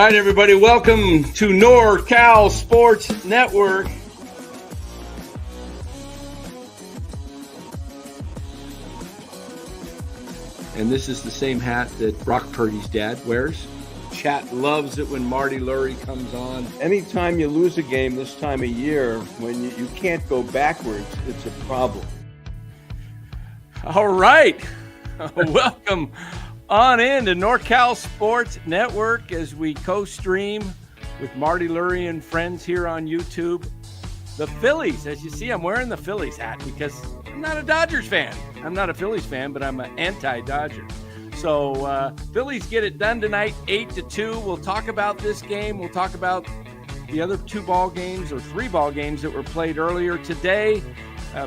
right, everybody, welcome to NorCal Sports Network. And this is the same hat that Brock Purdy's dad wears. Chat loves it when Marty Lurie comes on. Anytime you lose a game this time of year, when you can't go backwards, it's a problem. All right. Welcome on in to NorCal Sports Network as we co-stream with Marty Lurie and friends here on YouTube. The Phillies, as you see, I'm wearing the Phillies hat because I'm not a Dodgers fan. I'm not a Phillies fan, but I'm an anti-Dodger. So Phillies get it done tonight, 8-2. We'll talk about this game. We'll talk about the other 3 ball games that were played earlier today.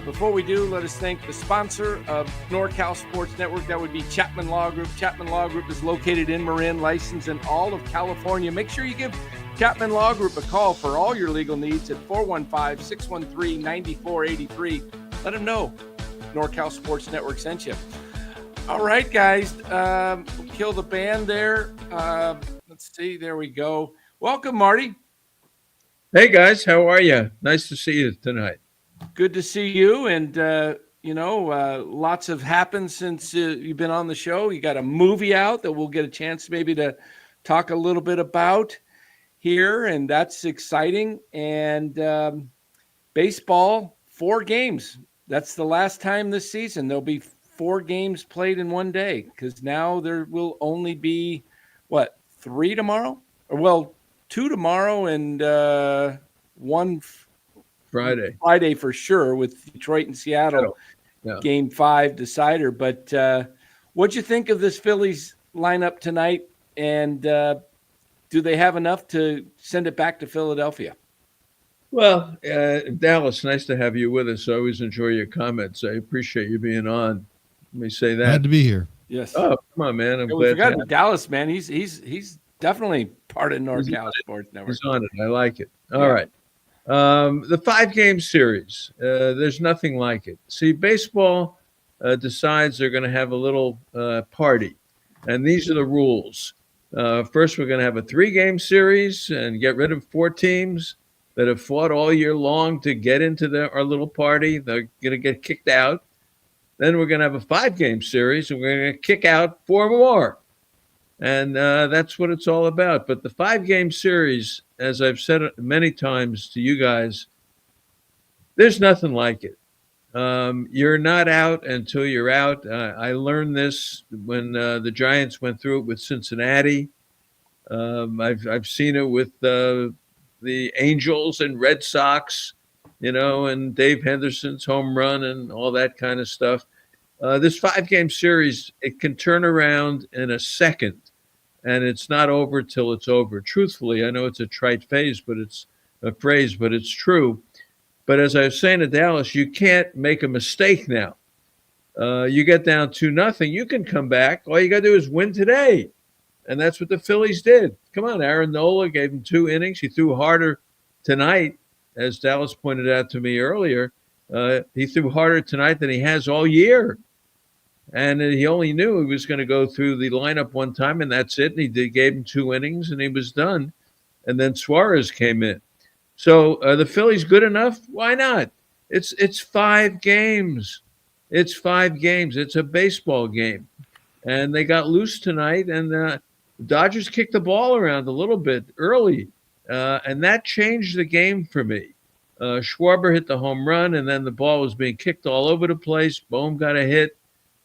Before we do, let us thank the sponsor of NorCal Sports Network. That would be Chapman Law Group. Chapman Law Group is located in Marin, licensed in all of California. Make sure you give Chapman Law Group a call for all your legal needs at 415-613-9483. Let them know NorCal Sports Network sent you. All right, guys. We'll kill the band there. Let's see. There we go. Welcome, Marty. Hey, guys. How are you? Nice to see you tonight. Good to see you. And, lots have happened since you've been on the show. You got a movie out that we'll get a chance maybe to talk a little bit about here, and that's exciting. And baseball, 4 games. That's the last time this season. There'll be 4 games played in one day because now there will only be, 3 tomorrow? 2 tomorrow and 1 Friday for sure with Detroit and Seattle. Yeah. Game 5 decider. But what'd you think of this Phillies lineup tonight? And do they have enough to send it back to Philadelphia? Well, Dallas, nice to have you with us. I always enjoy your comments. I appreciate you being on. Let me say that. Glad to be here. Yes. Oh, come on, man. I'm glad. We forgot about Dallas, man. He's definitely part of NorCal Sports Network. He's on it. I like it. All right. The 5-game series, there's nothing like it. See, baseball decides they're going to have a little party, and these are the rules. First, we're going to have a 3-game series and get rid of 4 teams that have fought all year long to get into our little party. They're going to get kicked out. Then we're going to have a 5-game series, and we're going to kick out 4 more. And that's what it's all about. But the 5-game series, as I've said many times to you guys, there's nothing like it. You're not out until you're out. I learned this when the Giants went through it with Cincinnati. I've seen it with the Angels and Red Sox, and Dave Henderson's home run and all that kind of stuff. This 5-game series, it can turn around in a second, and it's not over till it's over. Truthfully, I know it's a trite phrase, but it's true. But as I was saying to Dallas, you can't make a mistake now. You get down 2-0, you can come back. All you got to do is win today. And that's what the Phillies did. Come on, Aaron Nola gave him 2 innings. He threw harder tonight, as Dallas pointed out to me earlier. He threw harder tonight than he has all year. And he only knew he was going to go through the lineup one time, and that's it. And he gave him 2 innings, and he was done. And then Suarez came in. So the Phillies good enough? Why not? It's 5 games. It's 5 games. It's a baseball game. And they got loose tonight, and the Dodgers kicked the ball around a little bit early, and that changed the game for me. Schwarber hit the home run, and then the ball was being kicked all over the place. Bohm got a hit.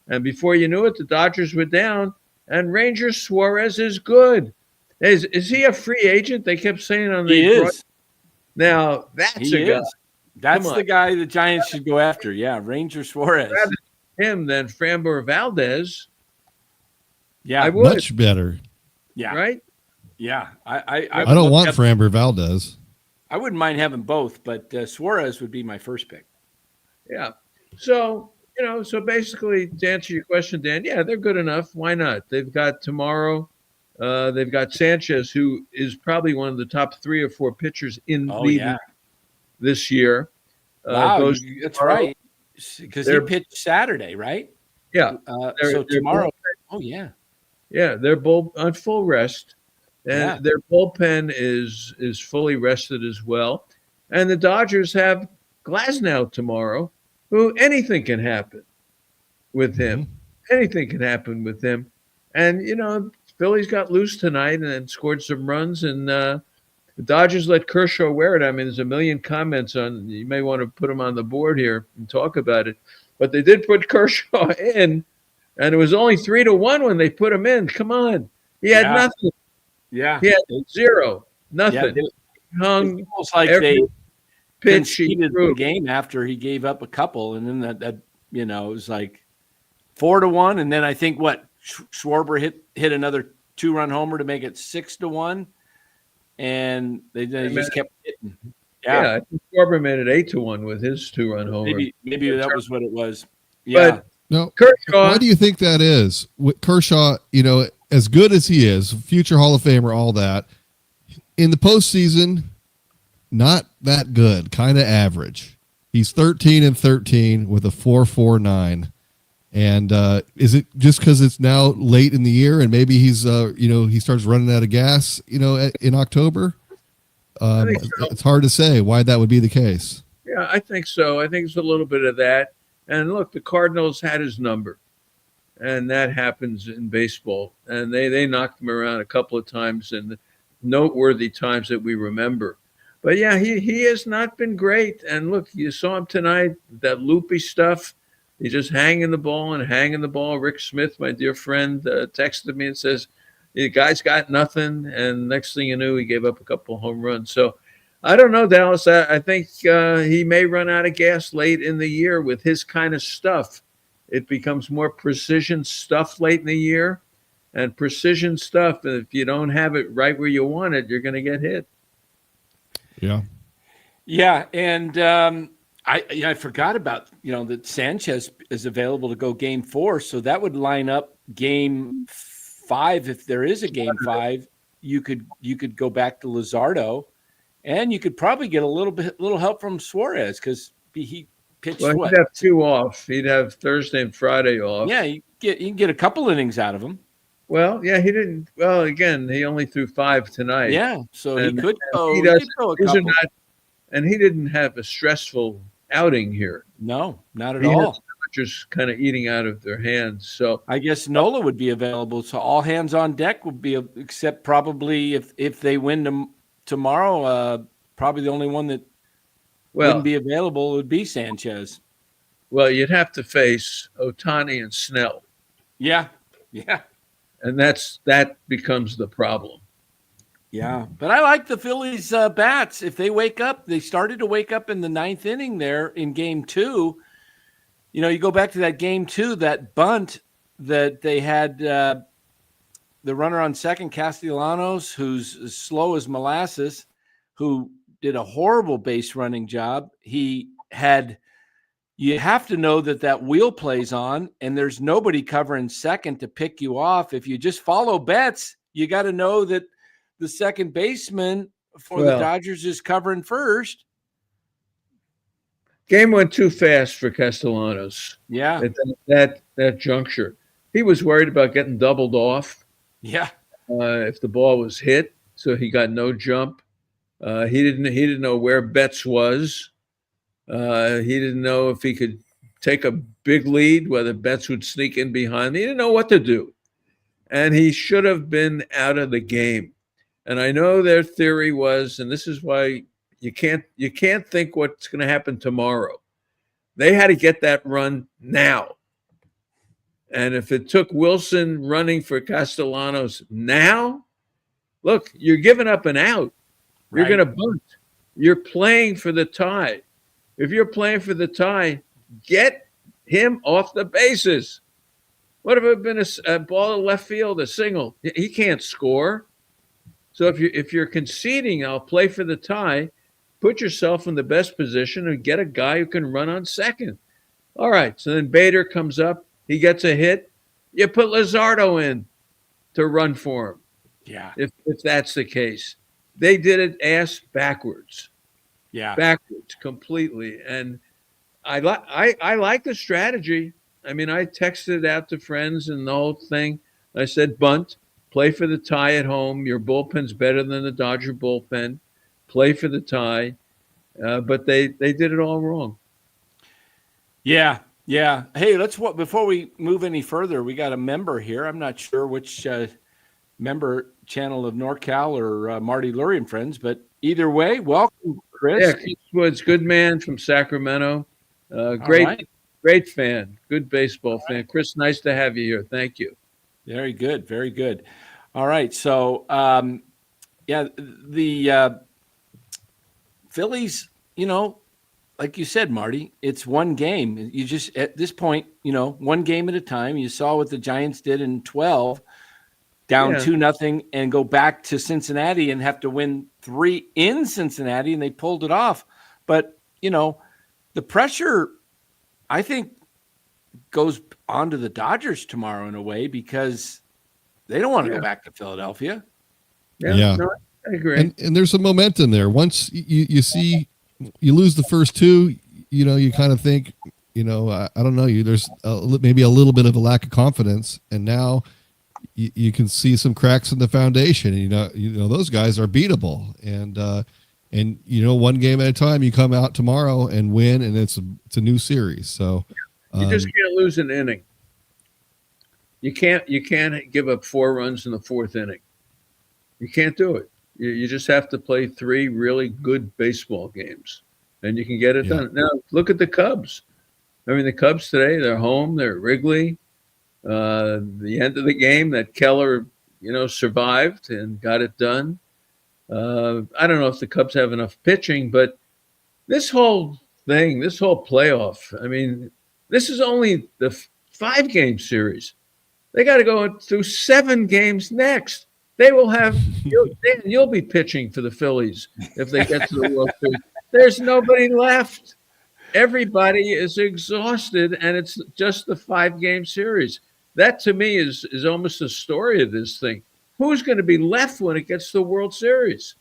And before you knew it, the Dodgers were down, and Ranger Suarez is good. Is he a free agent? They kept saying on the He is. Now, that's a guy. That's the guy the Giants should go after. Yeah, Ranger Suarez. Rather him than Framber Valdez. Yeah, I would. Much better. Yeah. Right? Yeah. I don't want Framber Valdez. I wouldn't mind having both, but Suarez would be my first pick. Yeah. So, so basically, to answer your question, Dan, yeah, they're good enough. Why not? They've got tomorrow. They've got Sanchez, who is probably one of the top 3 or 4 pitchers in the league this year. Wow, that's right. Because he pitched Saturday, right? Yeah. So tomorrow. Oh, yeah. Yeah, they're both on full rest. And their bullpen is fully rested as well. And the Dodgers have Glasnow tomorrow, who anything can happen with him. Anything can happen with him. And, Phillies got loose tonight and scored some runs, and the Dodgers let Kershaw wear it. I mean, there's a million comments on, you may want to put them on the board here and talk about it. But they did put Kershaw in, and it was only 3-1 when they put him in. Come on. He had nothing. Yeah. He had zero. Nothing. Yeah, Hung it's almost like every they pitch he conceded threw. the game after he gave up a couple, and then that it was like 4-1, and then I think Schwarber hit another 2-run homer to make it 6-1, and they just kept hitting. Yeah, I think Schwarber made it 8-1 with his 2-run homer. Maybe that was what it was. Yeah. But no, Kershaw. Why do you think that is? With Kershaw, as good as he is, future Hall of Famer, all that, in the postseason, not that good, kind of average. He's 13-13 with a 4.49. And is it just because it's now late in the year and maybe he's, he starts running out of gas, in October? It's hard to say why that would be the case. Yeah, I think so. I think it's a little bit of that. And look, the Cardinals had his number, and that happens in baseball. And they knocked him around a couple of times, and noteworthy times that we remember. But yeah, he has not been great. And look, you saw him tonight, that loopy stuff. He's just hanging the ball. Rick Smith, my dear friend, texted me and says, the guy's got nothing. And next thing you knew, he gave up a couple of home runs. So I don't know, Dallas. I think he may run out of gas late in the year with his kind of stuff. It becomes more precision stuff late in the year. And precision stuff, if you don't have it right where you want it, you're going to get hit. Yeah. Yeah, and I forgot about, that Sanchez is available to go game 4, so that would line up game 5. If there is a game 5, you could go back to Luzardo, and you could probably get a little help from Suarez because he pitched. Well, he'd have 2 off. He'd have Thursday and Friday off. Yeah, you can get a couple innings out of him. Well, yeah, he didn't. Well, again, he only threw 5 tonight. Yeah, so he could go. He Could go a couple. And he didn't have a stressful outing here. No, not at all. Just kind of eating out of their hands. So I guess Nola would be available. So all hands on deck would be, except probably if they win tomorrow, probably the only one that wouldn't be available would be Sanchez. Well, you'd have to face Ohtani and Snell. Yeah. And that becomes the problem. Yeah, but I like the Phillies bats. If they wake up, they started to wake up in the 9th inning there in game 2. You go back to that game 2, that bunt that they had the runner on second, Castellanos, who's as slow as molasses, who did a horrible base running job. You have to know that wheel plays on, and there's nobody covering second to pick you off. If you just follow bets, you got to know that the second baseman for the Dodgers is covering first. Game went too fast for Castellanos. Yeah. At that juncture. He was worried about getting doubled off. Yeah. If the ball was hit, so he got no jump. He didn't know where Betts was. He didn't know if he could take a big lead, whether Betts would sneak in behind. He didn't know what to do. And he should have been out of the game. And I know their theory was, and this is why you can't think what's going to happen tomorrow. They had to get that run now. And if it took Wilson running for Castellanos now, look, you're giving up an out. You're going to bunt. You're playing for the tie. If you're playing for the tie, get him off the bases. What if it had been a ball to left field, a single? He can't score. So if you're conceding, I'll play for the tie, put yourself in the best position and get a guy who can run on second. All right, so then Bader comes up. He gets a hit. You put Luzardo in to run for him. Yeah. If that's the case. They did it ass backwards. Yeah. Backwards completely. And I like the strategy. I mean, I texted it out to friends and the whole thing. I said bunt. Play for the tie at home. Your bullpen's better than the Dodger bullpen. Play for the tie. But they did it all wrong. Yeah. Hey, before we move any further, we got a member here. I'm not sure which member channel of NorCal or Marty Lurie and friends, but either way, welcome, Chris. Yeah, Chris Woods, good man from Sacramento. Great fan, good baseball fan. Chris, nice to have you here. Thank you. Very good, very good. All right, so the Phillies, like you said, Marty, it's one game. You just, at this point, one game at a time. You saw what the Giants did in 12, down 2-0, and go back to Cincinnati and have to win 3 in Cincinnati, and they pulled it off. But, the pressure, I think, goes on to the Dodgers tomorrow in a way because they don't want to go back to Philadelphia. Yeah. No, I agree. And there's some momentum there. Once you see you lose the first 2, you kind of think, I don't know, there's maybe a little bit of a lack of confidence, and now you can see some cracks in the foundation. And, those guys are beatable, and one game at a time. You come out tomorrow and win, and it's a new series. So you just can't lose an inning. You can't give up 4 runs in the 4th inning. You can't do it. You just have to play 3 really good baseball games, and you can get it done. Now, look at the Cubs. I mean, the Cubs today, they're home. They're at Wrigley. The end of the game that Keller, survived and got it done. I don't know if the Cubs have enough pitching, but this whole thing, this whole playoff, I mean, this is only the 5-game series. They got to go through 7 games next. They will have you'll be pitching for the Phillies if they get to the World Series. There's nobody left. Everybody is exhausted, and it's just the 5-game series. That to me is almost the story of this thing. Who's going to be left when it gets to the World Series?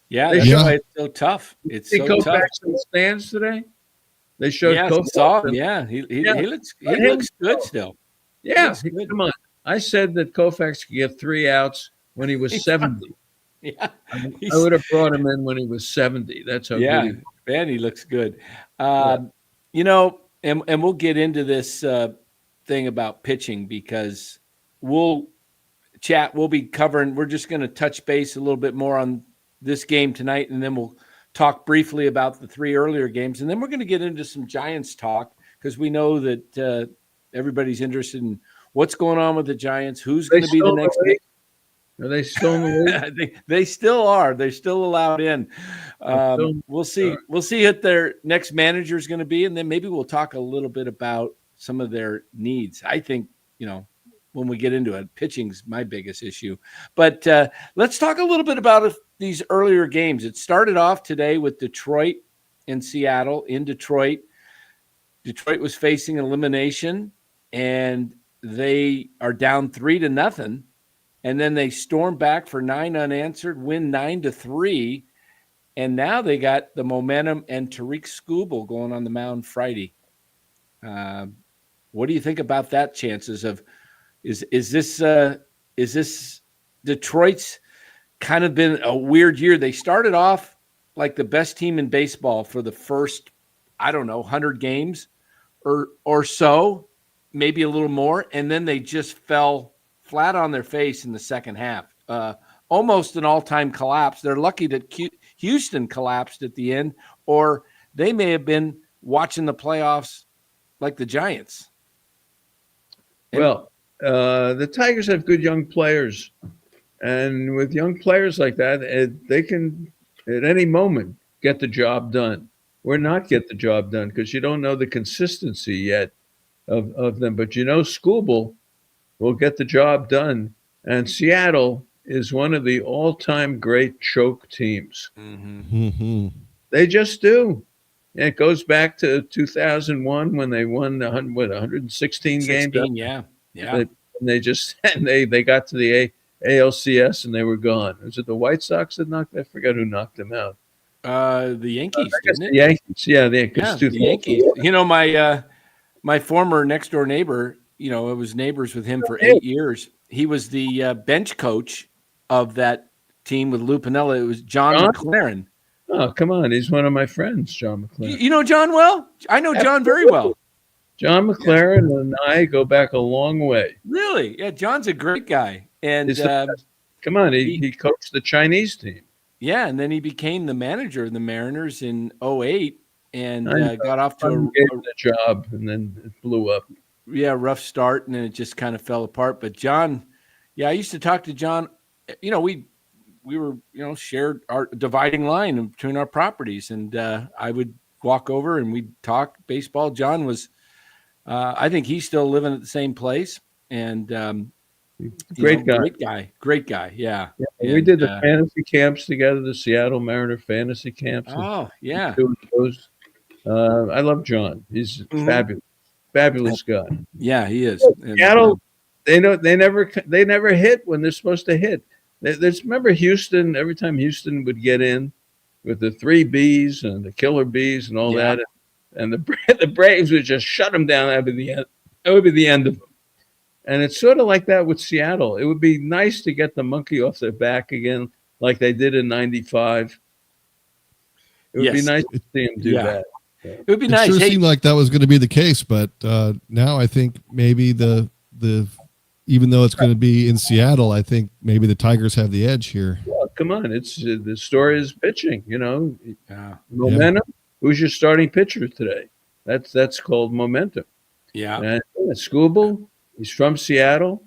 Yeah, that's why it's so tough. It's so tough. Koufax in the stands today. They showed Koufax. Saw him. Yeah, he looks good still. Yeah, come on. I said that Koufax could get 3 outs when he was 70. Yeah, I would have brought him in when he was 70. That's how good he was. Man, he looks good. And we'll get into this thing about pitching because we'll be covering. We're just going to touch base a little bit more on this game tonight, and then we'll talk briefly about the 3 earlier games, and then we're going to get into some Giants talk because we know that everybody's interested in what's going on with the Giants. Who's going to be the next? Are they still in the league? They still are. They're still allowed in. We'll see. We'll see what their next manager is going to be, and then maybe we'll talk a little bit about some of their needs. I think when we get into it, pitching's my biggest issue. But let's talk a little bit about these earlier games. It started off today with Detroit and Seattle. In Detroit was facing elimination, and they are down 3-0. And then they storm back for 9 unanswered, win 9-3. And now they got the momentum and Tariq Skubal going on the mound Friday. What do you think about that chances of is this Detroit's kind of been a weird year? They started off like the best team in baseball for the first, 100 games or so, maybe a little more. And then they just fell flat on their face in the second half, almost an all-time collapse. They're lucky that Houston collapsed at the end, or they may have been watching the playoffs like the Giants. Well, the Tigers have good young players, and with young players like that, they can at any moment get the job done or not get the job done because you don't know the consistency yet of them. But Skubal will get the job done. And Seattle is one of the all-time great choke teams. Mm-hmm. They just do. And it goes back to 2001 when they won 116 games. Yeah. They got to the ALCS and they were gone. Was it the White Sox that knocked? I forget who knocked them out. The Yankees, didn't it? The Yankees, the Yankees. My former next door neighbor, it was neighbors with him for 8 years. he was the bench coach of that team with Lou Piniella. It was John McLaren. Oh, come on. He's one of my friends, John McLaren. You know John well? I know John very well. John McLaren and I go back a long way. Really? Yeah, John's a great guy. And come on, he coached the Chinese team. Yeah, and then he became the manager of the Mariners in 2008 and got off to a job, and then it blew up. Yeah, rough start, and then it just kind of fell apart. But John, I used to talk to John. We were, shared our dividing line between our properties, and I would walk over and we'd talk baseball. John was, I think he's still living at the same place, and great guy. Yeah. We did the fantasy camps together, the Seattle Mariner fantasy camps. Oh, yeah. Those. I love John. He's fabulous guy. Yeah, he is. Seattle, they never hit when they're supposed to hit. Remember Houston? Every time Houston would get in with the 3 Bs and the killer bees and all that, and the Braves would just shut them down. That would be the end of them. And it's sort of like that with Seattle. It would be nice to get the monkey off their back again, like they did in '95. It would be nice to see them do that. It would be nice. It sure seemed like that was going to be the case, but now I think maybe the even though it's going to be in Seattle, I think maybe the Tigers have the edge here. Well, come on, it's the story is pitching. Momentum. Who's your starting pitcher today? That's called momentum. Yeah, and Skubal, he's from Seattle.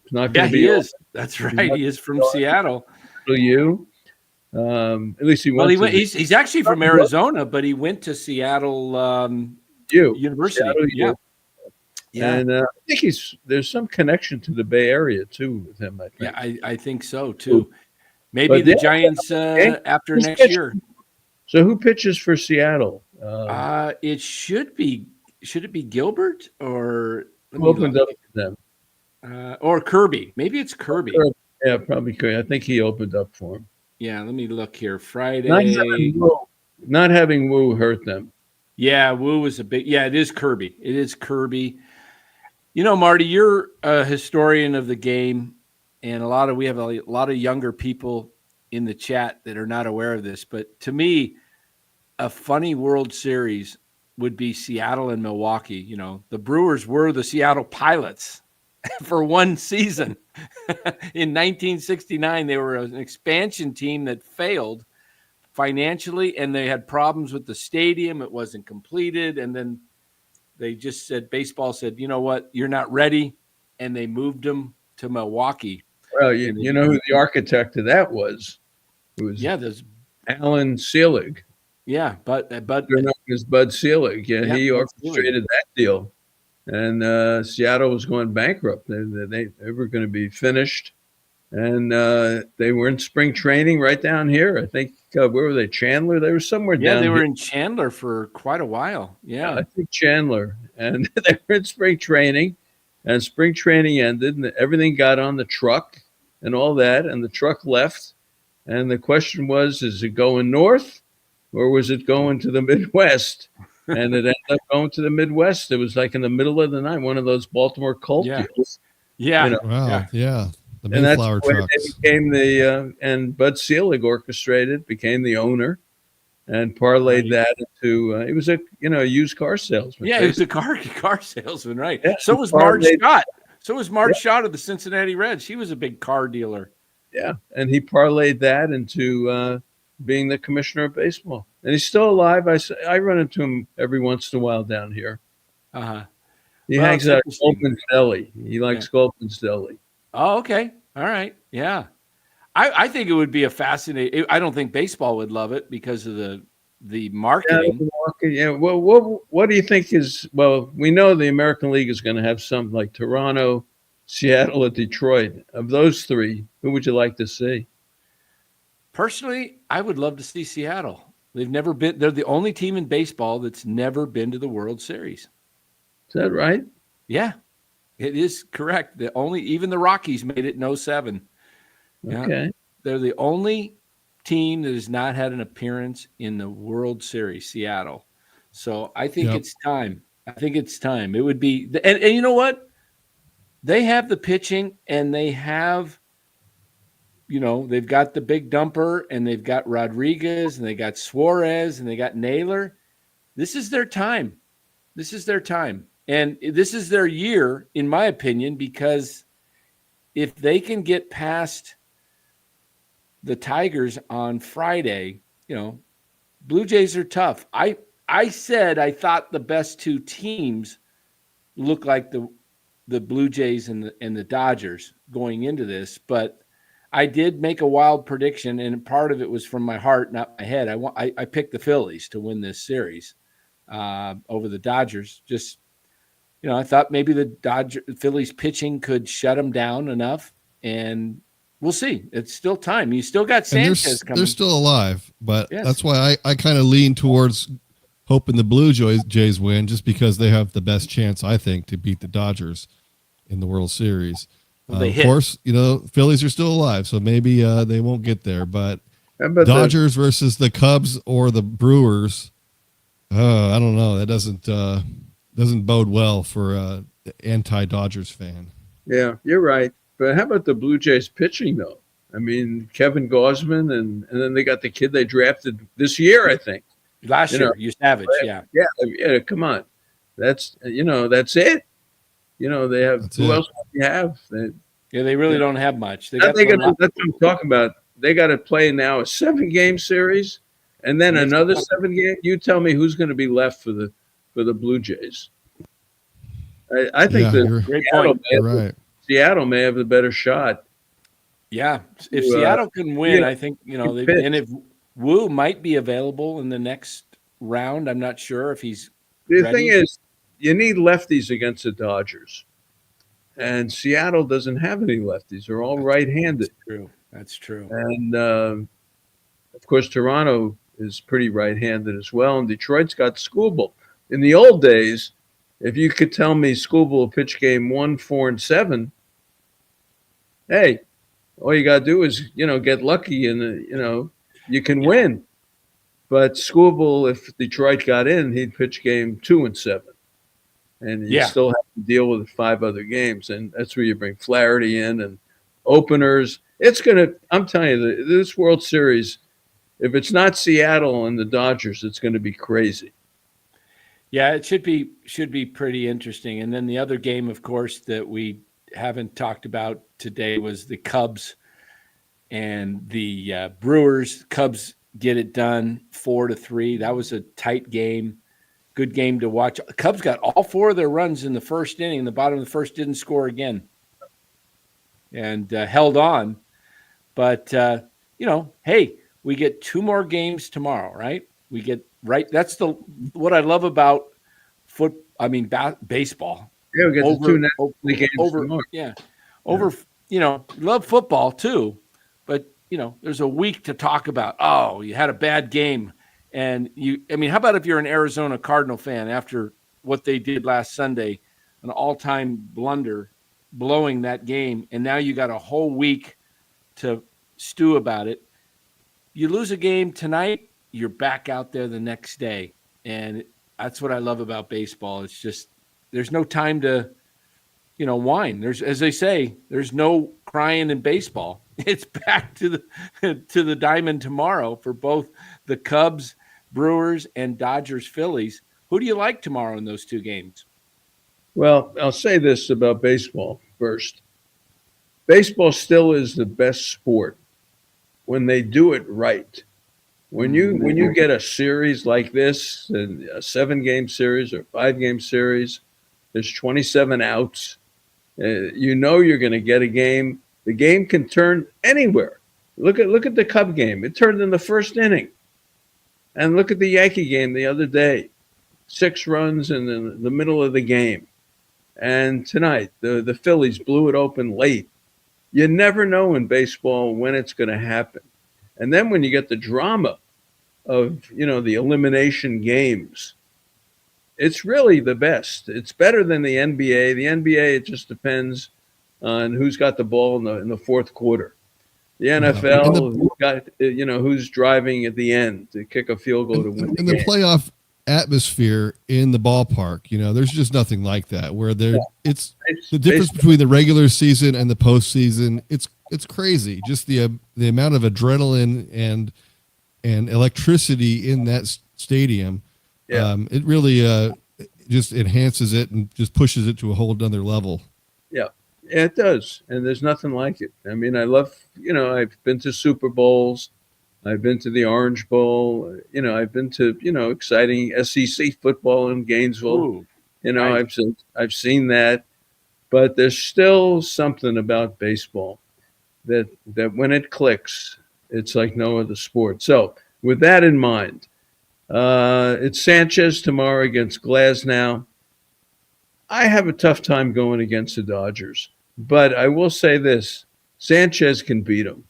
He's not going to be. He is. That's right. He is from Seattle. At least he went. Well, he's actually from Arizona, but he went to Seattle University. Seattle, yeah. And I think there's some connection to the Bay Area too with him. I think. Yeah, I think so too. Maybe the Giants after next year. So who pitches for Seattle? It should be. Should it be Gilbert or who opened up for them? Or Kirby? Maybe it's Kirby. Yeah, probably Kirby. I think he opened up for him. Yeah, let me look here. Friday. Not having Wu hurt them. Yeah, Wu was a big. Yeah, it is Kirby. It is Kirby. Marty, you're a historian of the game, and we have a lot of younger people in the chat that are not aware of this. But to me, a funny World Series would be Seattle and Milwaukee. The Brewers were the Seattle Pilots for one season. In 1969, they were an expansion team that failed financially, and they had problems with the stadium. It wasn't completed. And then they just said, baseball said, you know what, you're not ready. And they moved them to Milwaukee. Well, you know who the architect of that was? It was there's Alan Selig. Yeah, but known as Bud Selig. Yeah, he orchestrated that deal. And Seattle was going bankrupt. They were going to be finished. And they were in spring training right down here. I think, where were they? Chandler? They were somewhere down here. Yeah, they were in Chandler for quite a while. Yeah. I think Chandler. And they were in spring training. And spring training ended. And everything got on the truck and all that. And the truck left. And the question was, is it going north? Or was it going to the Midwest? And it ended up going to the Midwest. It was like in the middle of the night, one of those Baltimore Colt deals. Yeah. Wow. Yeah. The Mayflower trucks. They became and Bud Selig orchestrated, became the owner, and parlayed that into. It was a used car salesman. Yeah, basically. It was a car salesman, right? Yeah, so was Marge Scott. So was Marge Scott of the Cincinnati Reds. She was a big car dealer. Yeah, and he parlayed that into being the commissioner of baseball. And he's still alive. I run into him every once in a while down here. He hangs out at Sculpin's Deli. He likes Sculpin's Deli. Oh, okay. All right. Yeah. I think it would be a fascinating. I don't think baseball would love it because of the marketing. Yeah. Well, what do you think is? Well, we know the American League is going to have something like Toronto, Seattle, or Detroit. Of those three, who would you like to see? Personally, I would love to see Seattle. They've never been. They're the only team in baseball that's never been to the World Series. Is that right? Yeah, it is correct. Even the Rockies made it in 2007. Okay. Yeah. They're the only team that has not had an appearance in the World Series, Seattle. So I think it's time. I think it's time. It would be, and you know what? they have the pitching, and they have, they've got the big dumper, and they've got Rodriguez, and they got Suarez, and they got Naylor. This is their time. This is their time. And this is their year, in my opinion, because if they can get past the Tigers on Friday, Blue Jays are tough. I said I thought the best two teams look like the Blue Jays and the Dodgers going into this, but I did make a wild prediction, and part of it was from my heart, not my head. I picked the Phillies to win this series over the Dodgers. Just, I thought maybe the Phillies pitching could shut them down enough, and we'll see. It's still time. You still got Sanchez coming. They're still alive, but yes. That's why I kind of lean towards hoping the Blue Jays win, just because they have the best chance, I think, to beat the Dodgers in the World Series. Of course, Phillies are still alive, so maybe they won't get there. But Dodgers versus the Cubs or the Brewers, I don't know. That doesn't bode well for an anti-Dodgers fan. Yeah, you're right. But how about the Blue Jays pitching, though? I mean, Kevin Gausman, and then they got the kid they drafted this year, I think. Last year, Savage, yeah. Yeah, come on. That's it. They have that's who it. else do you have? They really don't have much. That's what I'm talking about. They got to play now a 7-game series, and then another 7-game. You tell me who's going to be left for the Blue Jays. I think great point. Seattle may have the better shot. Yeah, if Seattle can win, I think and if Wu might be available in the next round. I'm not sure if he's the ready. Thing is, you need lefties against the Dodgers, and Seattle doesn't have any lefties. They're all right-handed. That's true. And of course, Toronto is pretty right-handed as well, and Detroit's got Skubal. In the old days, if you could tell me Skubal pitch game 1, 4, and 7, hey, all you got to do is, get lucky and, you can win. But Skubal, if Detroit got in, he'd pitch game 2 and 7. And you still have to deal with 5 other games. And that's where you bring Flaherty in and openers. I'm telling you, this World Series, if it's not Seattle and the Dodgers, it's going to be crazy. Yeah, it should be pretty interesting. And then the other game, of course, that we haven't talked about today was the Cubs and the Brewers. Cubs get it done 4-3. That was a tight game. Good game to watch. Cubs got all 4 of their runs in the first inning. In the bottom of the first, didn't score again, and held on. But hey, we get 2 more games tomorrow, right? We get right. That's what I love about baseball. Yeah, we get the 2 games tomorrow. Yeah, love football too, but there's a week to talk about. Oh, you had a bad game. And how about if you're an Arizona Cardinal fan after what they did last Sunday, an all-time blunder, blowing that game, and now you got a whole week to stew about it. You lose a game tonight, you're back out there the next day. And that's what I love about baseball. It's just there's no time to, whine. There's, as they say, there's no crying in baseball. It's back to the diamond tomorrow for both the Cubs, Brewers, and Dodgers, Phillies. Who do you like tomorrow in those 2 games? Well, I'll say this about baseball first. Baseball still is the best sport when they do it right. When you get a series like this, and a 7-game series or 5-game series, there's 27 outs. You're going to get a game. The game can turn anywhere. Look at the Cub game. It turned in the first inning. And look at the Yankee game the other day. 6 runs in the middle of the game. And tonight, the Phillies blew it open late. You never know in baseball when it's going to happen. And then when you get the drama of, the elimination games, it's really the best. It's better than the NBA. The NBA, it just depends on who's got the ball in the fourth quarter. The NFL, who's driving at the end to kick a field goal to win the game. The atmosphere in the ballpark. There's just nothing like that where it's the difference Baseball. between the regular season and the postseason. It's crazy. Just the amount of adrenaline and electricity in that stadium. Yeah. It really just enhances it and just pushes it to a whole other level. Yeah, it does. And there's nothing like it. I mean, I love, I've been to Super Bowls. I've been to the Orange Bowl. I've been to, exciting SEC football in Gainesville. Ooh, Nice. I've seen that. But there's still something about baseball that when it clicks, it's like no other sport. So with that in mind, it's Sanchez tomorrow against Glasnow. I have a tough time going against the Dodgers, but I will say this: Sanchez can beat him.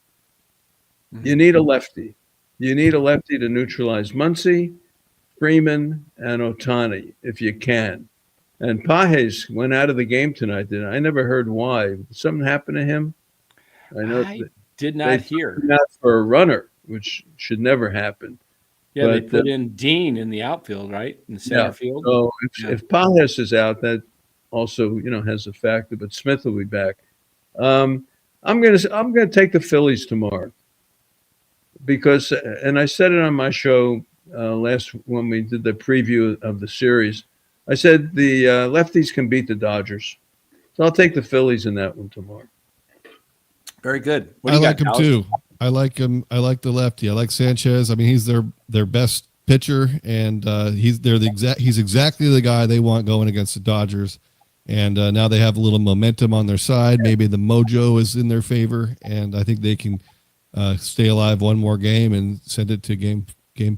You need a lefty. You need a lefty to neutralize Muncy, Freeman, and Ohtani if you can. And Pages went out of the game tonight. I never heard why. Did something happen to him? I did not hear. Not for a runner, which should never happen. Yeah, But, they put in Dean in the outfield, right? In the center field. So if Pages is out, that also has a factor. But Smith will be back. I'm gonna take the Phillies tomorrow because, and I said it on my show when we did the preview of the series. I said the lefties can beat the Dodgers, so I'll take the Phillies in that one tomorrow. Very good. I like him too. I like him. I like the lefty. I like Sanchez. I mean, he's their best pitcher, and he's exactly the guy they want going against the Dodgers. And now they have a little momentum on their side. Maybe the mojo is in their favor, and I think they can stay alive one more game and send it to game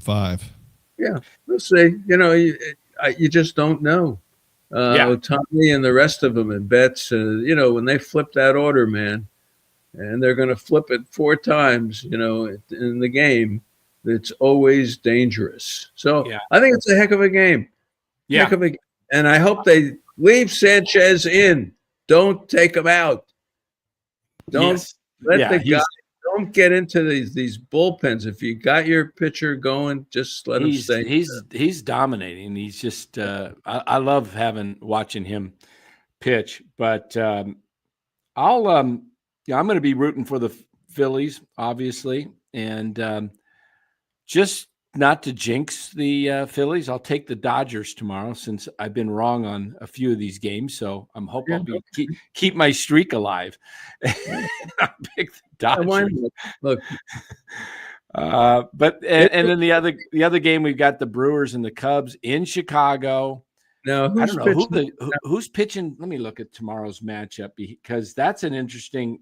5. Yeah, we'll see. You just don't know. Ohtani and the rest of them and Betts, when they flip that order, man, and they're going to flip it 4 times, in the game, it's always dangerous. So I think it's a heck of a game. Yeah. Heck of a game. And I hope they leave Sanchez in. Don't take him out. Don't let the guy. Don't get into these bullpens. If you got your pitcher going, just let him stay. He's dominating. He's just I love watching him pitch. But I'm going to be rooting for the Phillies, obviously, and just not to jinx the Phillies, I'll take the Dodgers tomorrow since I've been wrong on a few of these games. So I'm hoping I'll keep my streak alive. I'll pick the Dodgers. Look. But then the other game, we've got the Brewers and the Cubs in Chicago. Now, I don't know who's pitching. Let me look at tomorrow's matchup because that's an interesting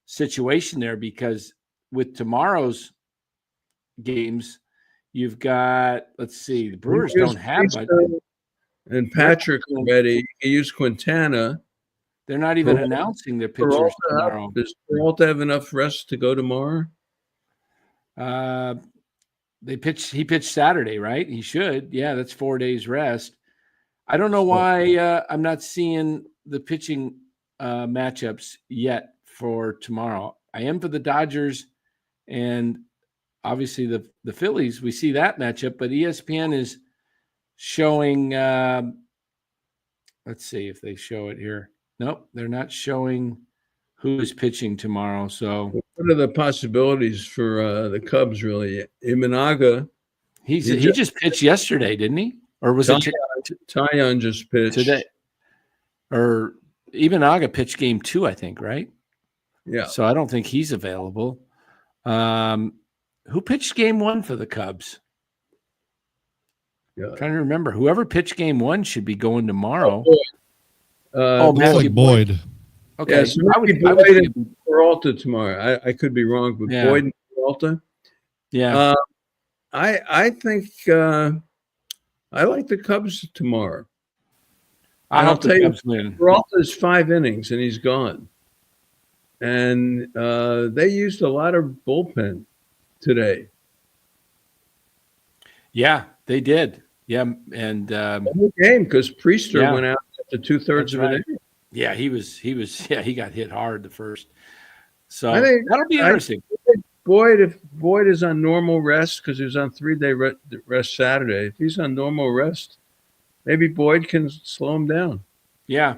situation there. Because with tomorrow's games, you've got the Brewers don't have much. And Patrick already. He used Quintana. They're not even announcing their pitchers tomorrow. Does Peralta have enough rest to go tomorrow? He pitched Saturday, right? He should. Yeah, that's 4 days rest. I don't know why I'm not seeing the pitching matchups yet for tomorrow. I am for the Dodgers and obviously the Phillies. We see that matchup, but ESPN is showing let's see if they show it here. Nope, they're not showing who is pitching tomorrow. So what are the possibilities for the Cubs, really? Imanaga. He just pitched yesterday, didn't he? Or was Taillon just pitched today? Or Imanaga pitched game 2, I think, right? Yeah. So I don't think he's available. Who pitched game 1 for the Cubs? Yeah. I'm trying to remember. Whoever pitched game 1 should be going tomorrow. Matthew Boyd. Okay, yeah, so I would and Peralta tomorrow. I could be wrong, but Boyd and Peralta. Yeah. I think I like the Cubs tomorrow. I'll tell you, Peralta's 5 innings and he's gone. And they used a lot of bullpen today. Yeah, they did. Yeah, and the game because Priester went out after 2/3 of an inning. Yeah, he got hit hard the first. So that'll be interesting. if Boyd is on normal rest, because he was on 3-day rest Saturday, if he's on normal rest, maybe Boyd can slow him down. Yeah.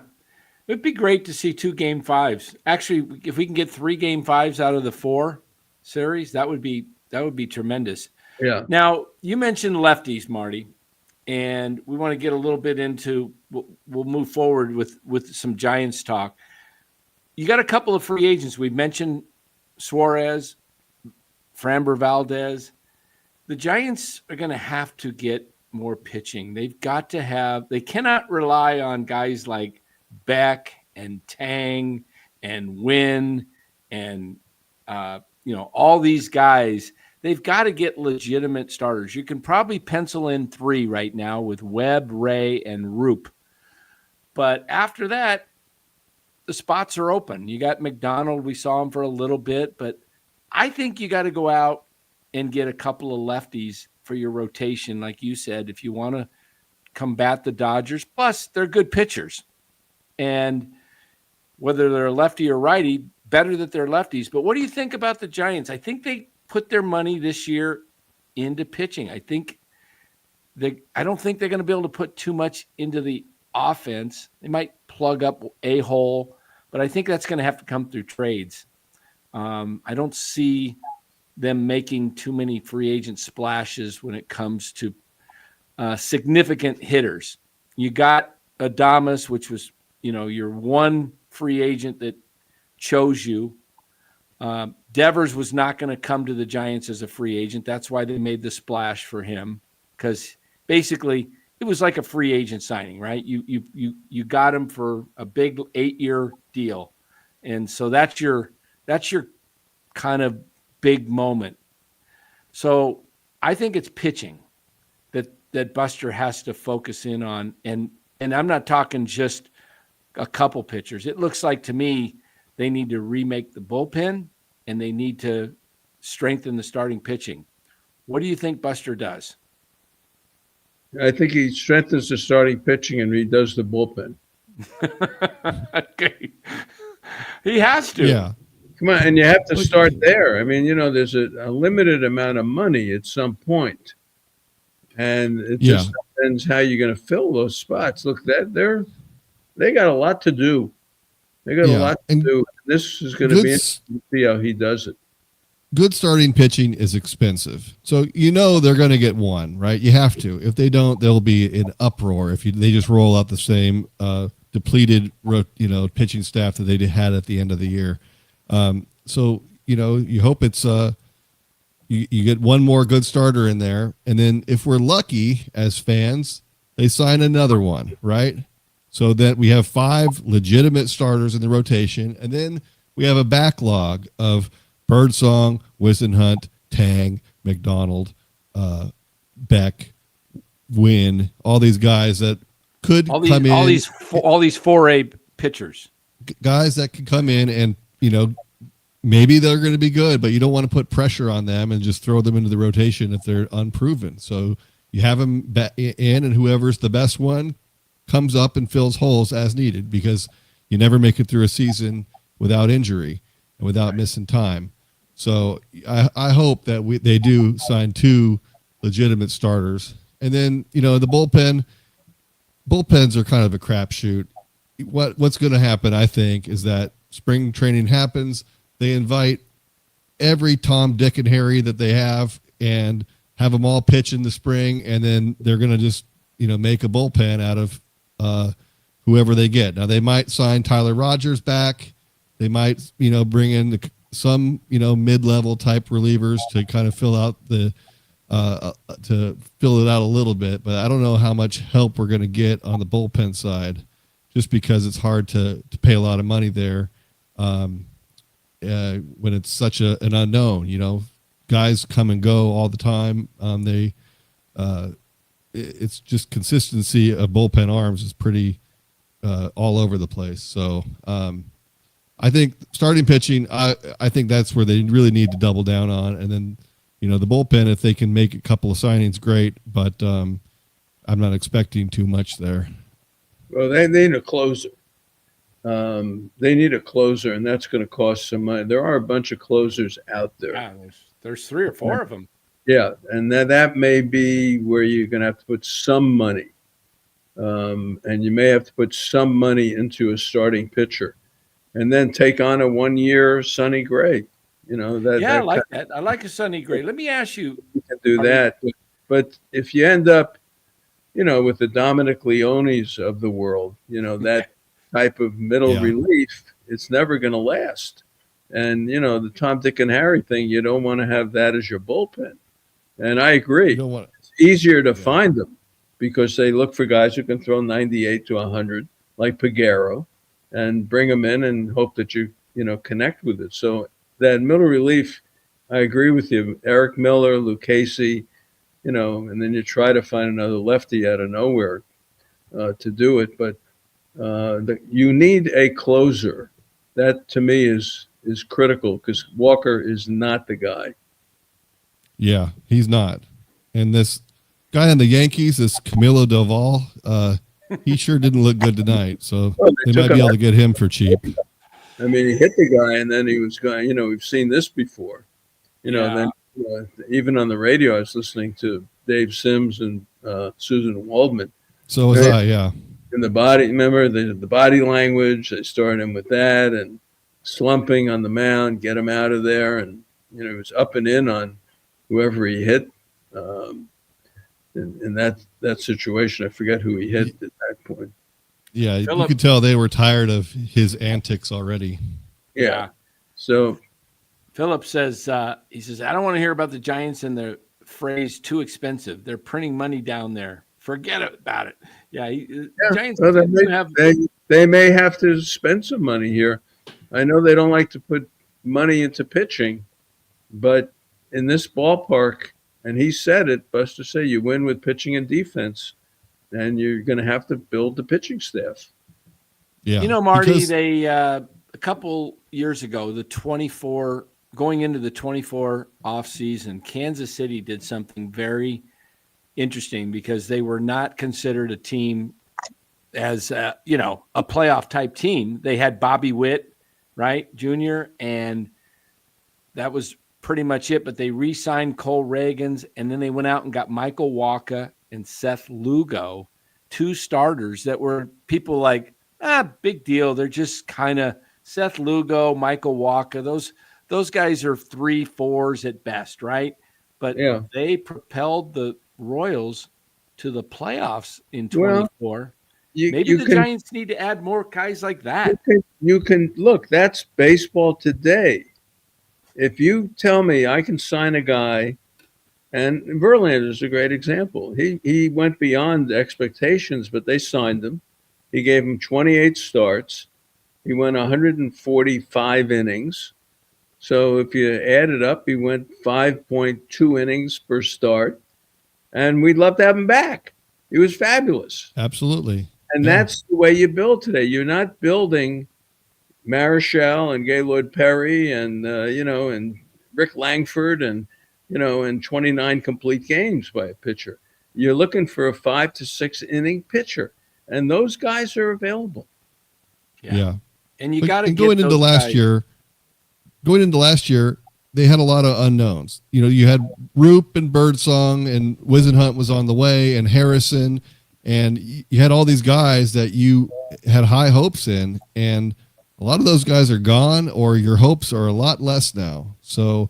It'd be great to see 2 Game 5s. Actually, if we can get 3 Game 5s out of the 4 series, that would be tremendous. Yeah. Now, you mentioned lefties, Marty, and we want to get a little bit into. We'll move forward with some Giants talk. You got a couple of free agents. We mentioned Suarez, Framber Valdez. The Giants are going to have to get more pitching. They've got to have. They cannot rely on guys like Beck and Tang and Wynn and all these guys. They've got to get legitimate starters. You can probably pencil in 3 right now with Webb, Ray, and Roop. But after that, the spots are open. You got McDonald. We saw him for a little bit, but I think you got to go out and get a couple of lefties for your rotation, like you said, if you want to combat the Dodgers. Plus, they're good pitchers. And whether they're lefty or righty, better that they're lefties. But what do you think about the Giants? I think they put their money this year into pitching. I don't think they're going to be able to put too much into the offense. They might plug up a hole, but I think that's going to have to come through trades. I don't see them making too many free agent splashes when it comes to significant hitters. You got Adames, which was, your one free agent that chose you. Devers was not going to come to the Giants as a free agent. That's why they made the splash for him, because basically it was like a free agent signing, right? You got him for a big 8-year deal, and so that's your kind of big moment. So I think it's pitching that Buster has to focus in on, and I'm not talking just a couple pitchers. It looks like to me they need to remake the bullpen and they need to strengthen the starting pitching. What do you think Buster does? I think he strengthens the starting pitching and redoes the bullpen. Okay. He has to. Yeah. Come on, and you have to start there. I mean, there's a limited amount of money at some point, and it just depends how you're going to fill those spots. Look, they got a lot to do. They got a lot to do. This is going to be interesting to see how he does it. Good starting pitching is expensive, so they're going to get one, right? You have to. If they don't, there'll be an uproar. If they just roll out the same depleted, pitching staff that they had at the end of the year. So you hope it's you get one more good starter in there, and then if we're lucky as fans, they sign another one, right? So that we have 5 legitimate starters in the rotation, and then we have a backlog of Birdsong, Whisenhunt, Tang, McDonald, Beck, Wynn, all these guys that could come in. All these 4A pitchers. Guys that could come in and, maybe they're going to be good, but you don't want to put pressure on them and just throw them into the rotation if they're unproven. So you have them in, and whoever's the best one comes up and fills holes as needed, because you never make it through a season without injury and without missing time. So I hope that they do sign 2 legitimate starters. And then, the bullpens are kind of a crapshoot. What's going to happen, I think, is that spring training happens. They invite every Tom, Dick, and Harry that they have and have them all pitch in the spring. And then they're going to just, make a bullpen out of whoever they get. Now, they might sign Tyler Rogers back. They might, bring in some, mid-level type relievers to kind of fill out to fill it out a little bit. But I don't know how much help we're going to get on the bullpen side, just because it's hard to pay a lot of money there when it's such an unknown. Guys come and go all the time. It's just consistency of bullpen arms is pretty all over the place. So I think starting pitching, I think that's where they really need to double down on. And then, the bullpen, if they can make a couple of signings, great. But I'm not expecting too much there. Well, they need a closer. They need a closer, and that's going to cost some money. There are a bunch of closers out there. Yeah, there's 3 or 4 of them. Yeah, and that may be where you're going to have to put some money. And you may have to put some money into a starting pitcher and then take on a 1-year Sonny Gray. I like that. I like a Sonny Gray. Let me ask you. You can do that. But if you end up, with the Dominic Leones of the world, that type of middle relief, it's never going to last. And, the Tom, Dick, and Harry thing, you don't want to have that as your bullpen. And I agree. It's easier to find them because they look for guys who can throw 98 to 100, like Peguero, and bring them in and hope that you connect with it. So that middle relief, I agree with you. Eric Miller, Lucchesi, and then you try to find another lefty out of nowhere to do it. But you need a closer. That to me is critical because Walker is not the guy. Yeah, he's not. And this guy on the Yankees, this Camilo Doval, he sure didn't look good tonight. So they might be able to get him for cheap. I mean, he hit the guy, and then he was going. We've seen this before. Then even on the radio, I was listening to Dave Sims and Susan Waldman. So was I, yeah. In the body, remember the body language. They started him with that and slumping on the mound, get him out of there, and he was up and in on whoever he hit. In that situation, I forget who he hit at that point. Yeah, Phillip, you could tell they were tired of his antics already. Yeah. So Philip says, he says, I don't want to hear about the Giants and the phrase too expensive. They're printing money down there. Forget about it. Yeah. Giants they may have to spend some money here. I know they don't like to put money into pitching, but in this ballpark, and he said it, Buster said, you win with pitching and defense, and you're going to have to build the pitching staff. Yeah. Marty, they a couple years ago, going into the 24 off season, Kansas City did something very interesting because they were not considered a team as a playoff type team. They had Bobby Witt, right, Jr., and that was pretty much it. But they re-signed Cole Reagans, and then they went out and got Michael Wacha and Seth Lugo, 2 starters that were people like, big deal. They're just kind of Seth Lugo, Michael Wacha. Those guys are 3-4s at best, right? But they propelled the Royals to the playoffs in 24. Well, Maybe the Giants need to add more guys like that. You can look, that's baseball today. If you tell me I can sign a guy, and Verlander is a great example. He went beyond expectations, but they signed him. He gave him 28 starts. He went 145 innings. So if you add it up, he went 5.2 innings per start. And we'd love to have him back. He was fabulous. Absolutely. And that's the way you build today. You're not building Marichal and Gaylord Perry and and Rick Langford and 29 complete games by a pitcher. You're looking for a 5 to 6 inning pitcher, and those guys are available. Yeah. And you got to get going into last year, they had a lot of unknowns. You had Roop and Birdsong, and Wisenhunt was on the way, and Harrison, and you had all these guys that you had high hopes in, and a lot of those guys are gone, or your hopes are a lot less now. So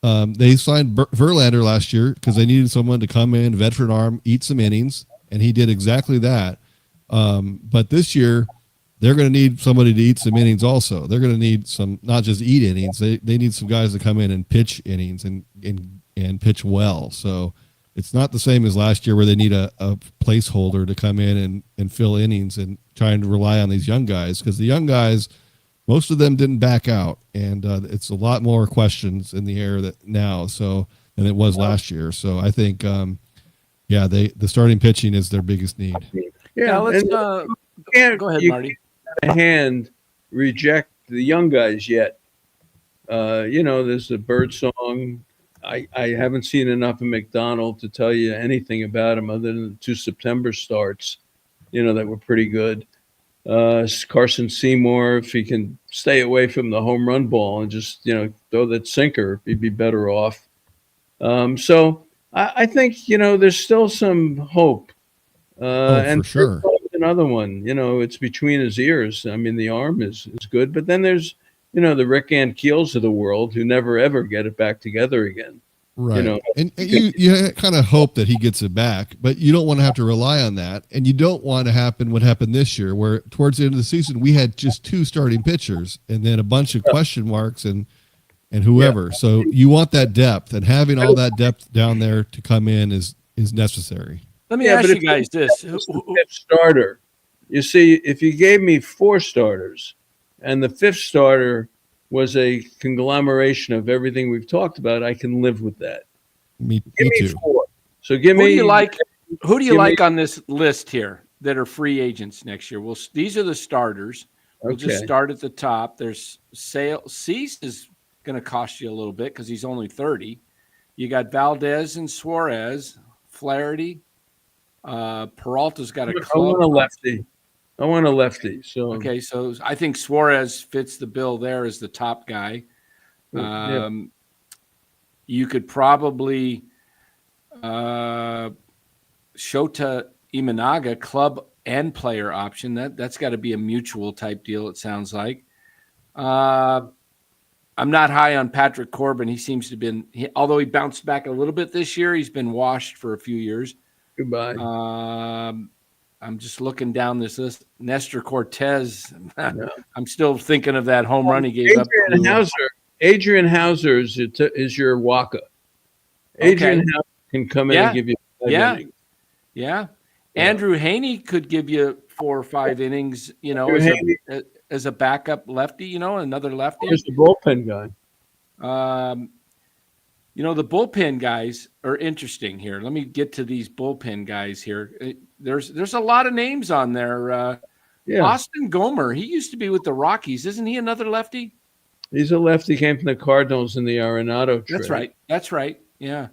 they signed Verlander last year because they needed someone to come in, veteran arm, eat some innings, and he did exactly that. But this year, they're going to need somebody to eat some innings also. They're going to need some, not just eat innings. They need some guys to come in and pitch innings and pitch well. So it's not the same as last year where they need a placeholder to come in and fill innings and trying to rely on these young guys, because the young guys, most of them didn't back out, and it's a lot more questions in the air now than it was last year. So I think, the starting pitching is their biggest need. Yeah, let's go ahead, Marty. You can't reject the young guys yet. There's the Birdsong. I haven't seen enough of McDonald to tell you anything about him other than the 2 September starts, that were pretty good. Carson Seymour, if he can stay away from the home run ball and just, throw that sinker, he'd be better off. So I think, there's still some hope. And for sure. another one, it's between his ears. I mean, the arm is good, but then there's, the Rick Ankiels of the world who never ever get it back together again. Right. And you kind of hope that he gets it back, but you don't want to have to rely on that. And you don't want to happen what happened this year, where towards the end of the season, we had just 2 starting pitchers and then a bunch of question marks and whoever. Yeah. So you want that depth, and having all that depth down there to come in is necessary. Let me ask you guys this. Fifth starter. You see, if you gave me 4 starters and the 5th starter was a conglomeration of everything we've talked about, I can live with that. Me too. 4. So give me. Who do you like on this list here that are free agents next year? Well, these are the starters. We'll just start at the top. There's Cease is going to cost you a little bit because he's only 30. You got Valdez and Suarez, Flaherty. Peralta's got a club. I want a lefty. So okay, so I think Suarez fits the bill there as the top guy. You could probably Shota Imanaga, club and player option. That's got to be a mutual type deal, it sounds like. I'm not high on Patrick Corbin. He seems to have been, although he bounced back a little bit this year, he's been washed for a few years. Goodbye. I'm just looking down this list. Nestor Cortez. I'm still thinking of that home run he gave up. Adrian Hauser is your Waka. Adrian Hauser can come in and give you 5 innings. Yeah. Andrew Haney could give you 4 or 5 innings, as a backup lefty, another lefty. Here's the bullpen guy. The bullpen guys are interesting here. Let me get to these bullpen guys here. There's a lot of names on there. Austin Gomer, he used to be with the Rockies. Isn't he another lefty? He's a lefty, came from the Cardinals in the Arenado trade. That's right. Yeah.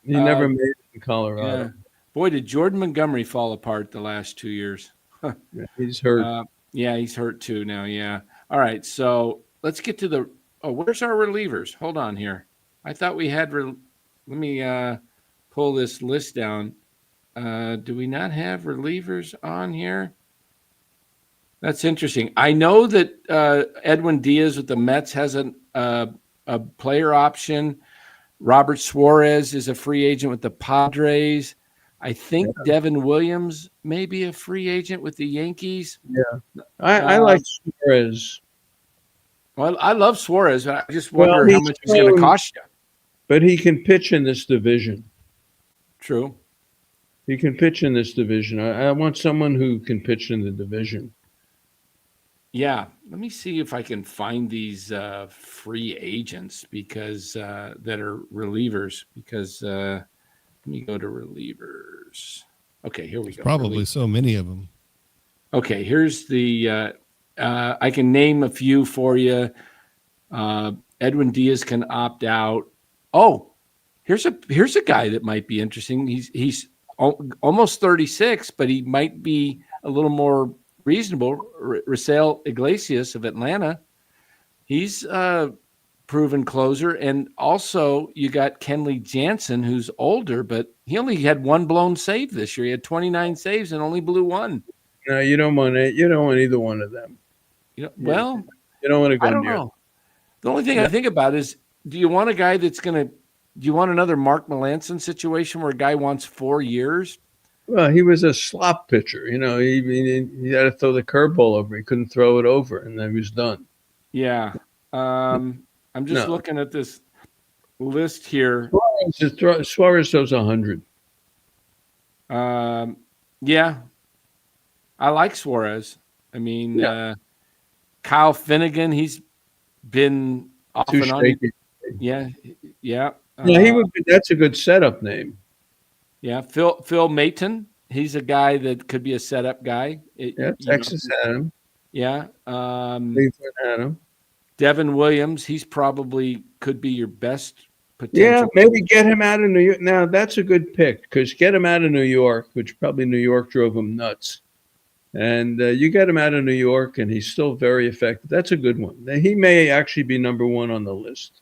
He never made it in Colorado. Yeah. Boy, did Jordan Montgomery fall apart the last 2 years. He's hurt. He's hurt too now. Yeah. All right. So let's get to where's our relievers? Hold on here. I thought we had. Let me pull this list down. Do we not have relievers on here? That's interesting. I know that Edwin Diaz with the Mets has a player option. Robert Suarez is a free agent with the Padres. I think Devin Williams may be a free agent with the Yankees. Yeah, I like Suarez. Well, I love Suarez. I just wonder how much it's going to cost you. But he can pitch in this division. True. He can pitch in this division. I want someone who can pitch in the division. Yeah. Let me see if I can find these free agents because that are relievers. Because let me go to relievers. Okay, here we go. Probably so many of them. Okay, here's the I can name a few for you. Edwin Diaz can opt out. Oh, here's a guy that might be interesting. He's almost 36, but he might be a little more reasonable. Raisel Iglesias of Atlanta. He's a proven closer, and also you got Kenley Jansen, who's older, but he only had 1 blown save this year. He had 29 saves and only blew 1. No, you don't want it. You don't want either one of them. Well, you don't want to go. I don't know. The only thing I think about is, do you want a guy do you want another Mark Melancon situation where a guy wants 4 years? Well, he was a slop pitcher. He had to throw the curveball over. He couldn't throw it over, and then he was done. Yeah. I'm just looking at this list here. Suarez throws 100. Yeah. I like Suarez. I mean, Kyle Finnegan, he's been off and on. Yeah. Yeah, he would be. That's a good setup name. Yeah, Phil Mayton. He's a guy that could be a setup guy. Texas had him. Yeah. Cleveland had him. Devin Williams. He's probably could be your best potential. Yeah, maybe get him out of New York. Now that's a good pick because get him out of New York, which probably New York drove him nuts. And you get him out of New York, and he's still very effective. That's a good one. He may actually be number one on the list.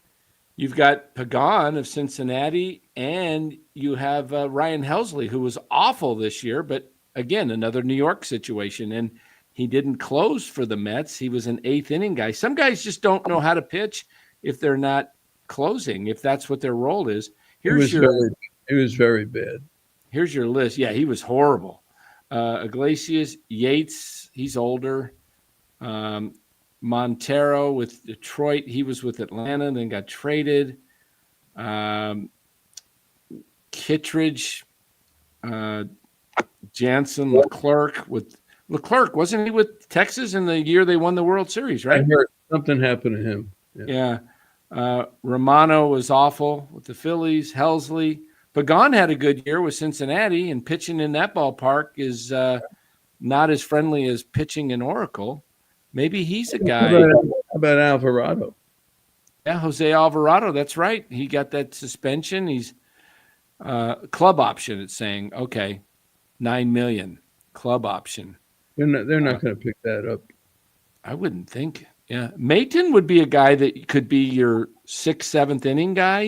You've got Pagan of Cincinnati, and you have Ryan Helsley, who was awful this year, but again, another New York situation. And he didn't close for the Mets. He was an eighth inning guy. Some guys just don't know how to pitch if they're not closing, if that's what their role is. It was very bad. Here's your list. Yeah, he was horrible. Iglesias, Yates, he's older. Montero with Detroit. He was with Atlanta, then got traded. Kittredge, Jansen, Leclerc. Wasn't he with Texas in the year they won the World Series, right? I heard something happened to him. Yeah. Romano was awful with the Phillies. Helsley. Pagan had a good year with Cincinnati, and pitching in that ballpark is not as friendly as pitching in Oracle. Maybe he's a guy. How about Alvarado? Yeah, Jose Alvarado. That's right. He got that suspension. He's club option. It's saying, okay, $9 million club option. They're not going to pick that up. I wouldn't think. Yeah, Mayton would be a guy that could be your 6th, 7th inning guy.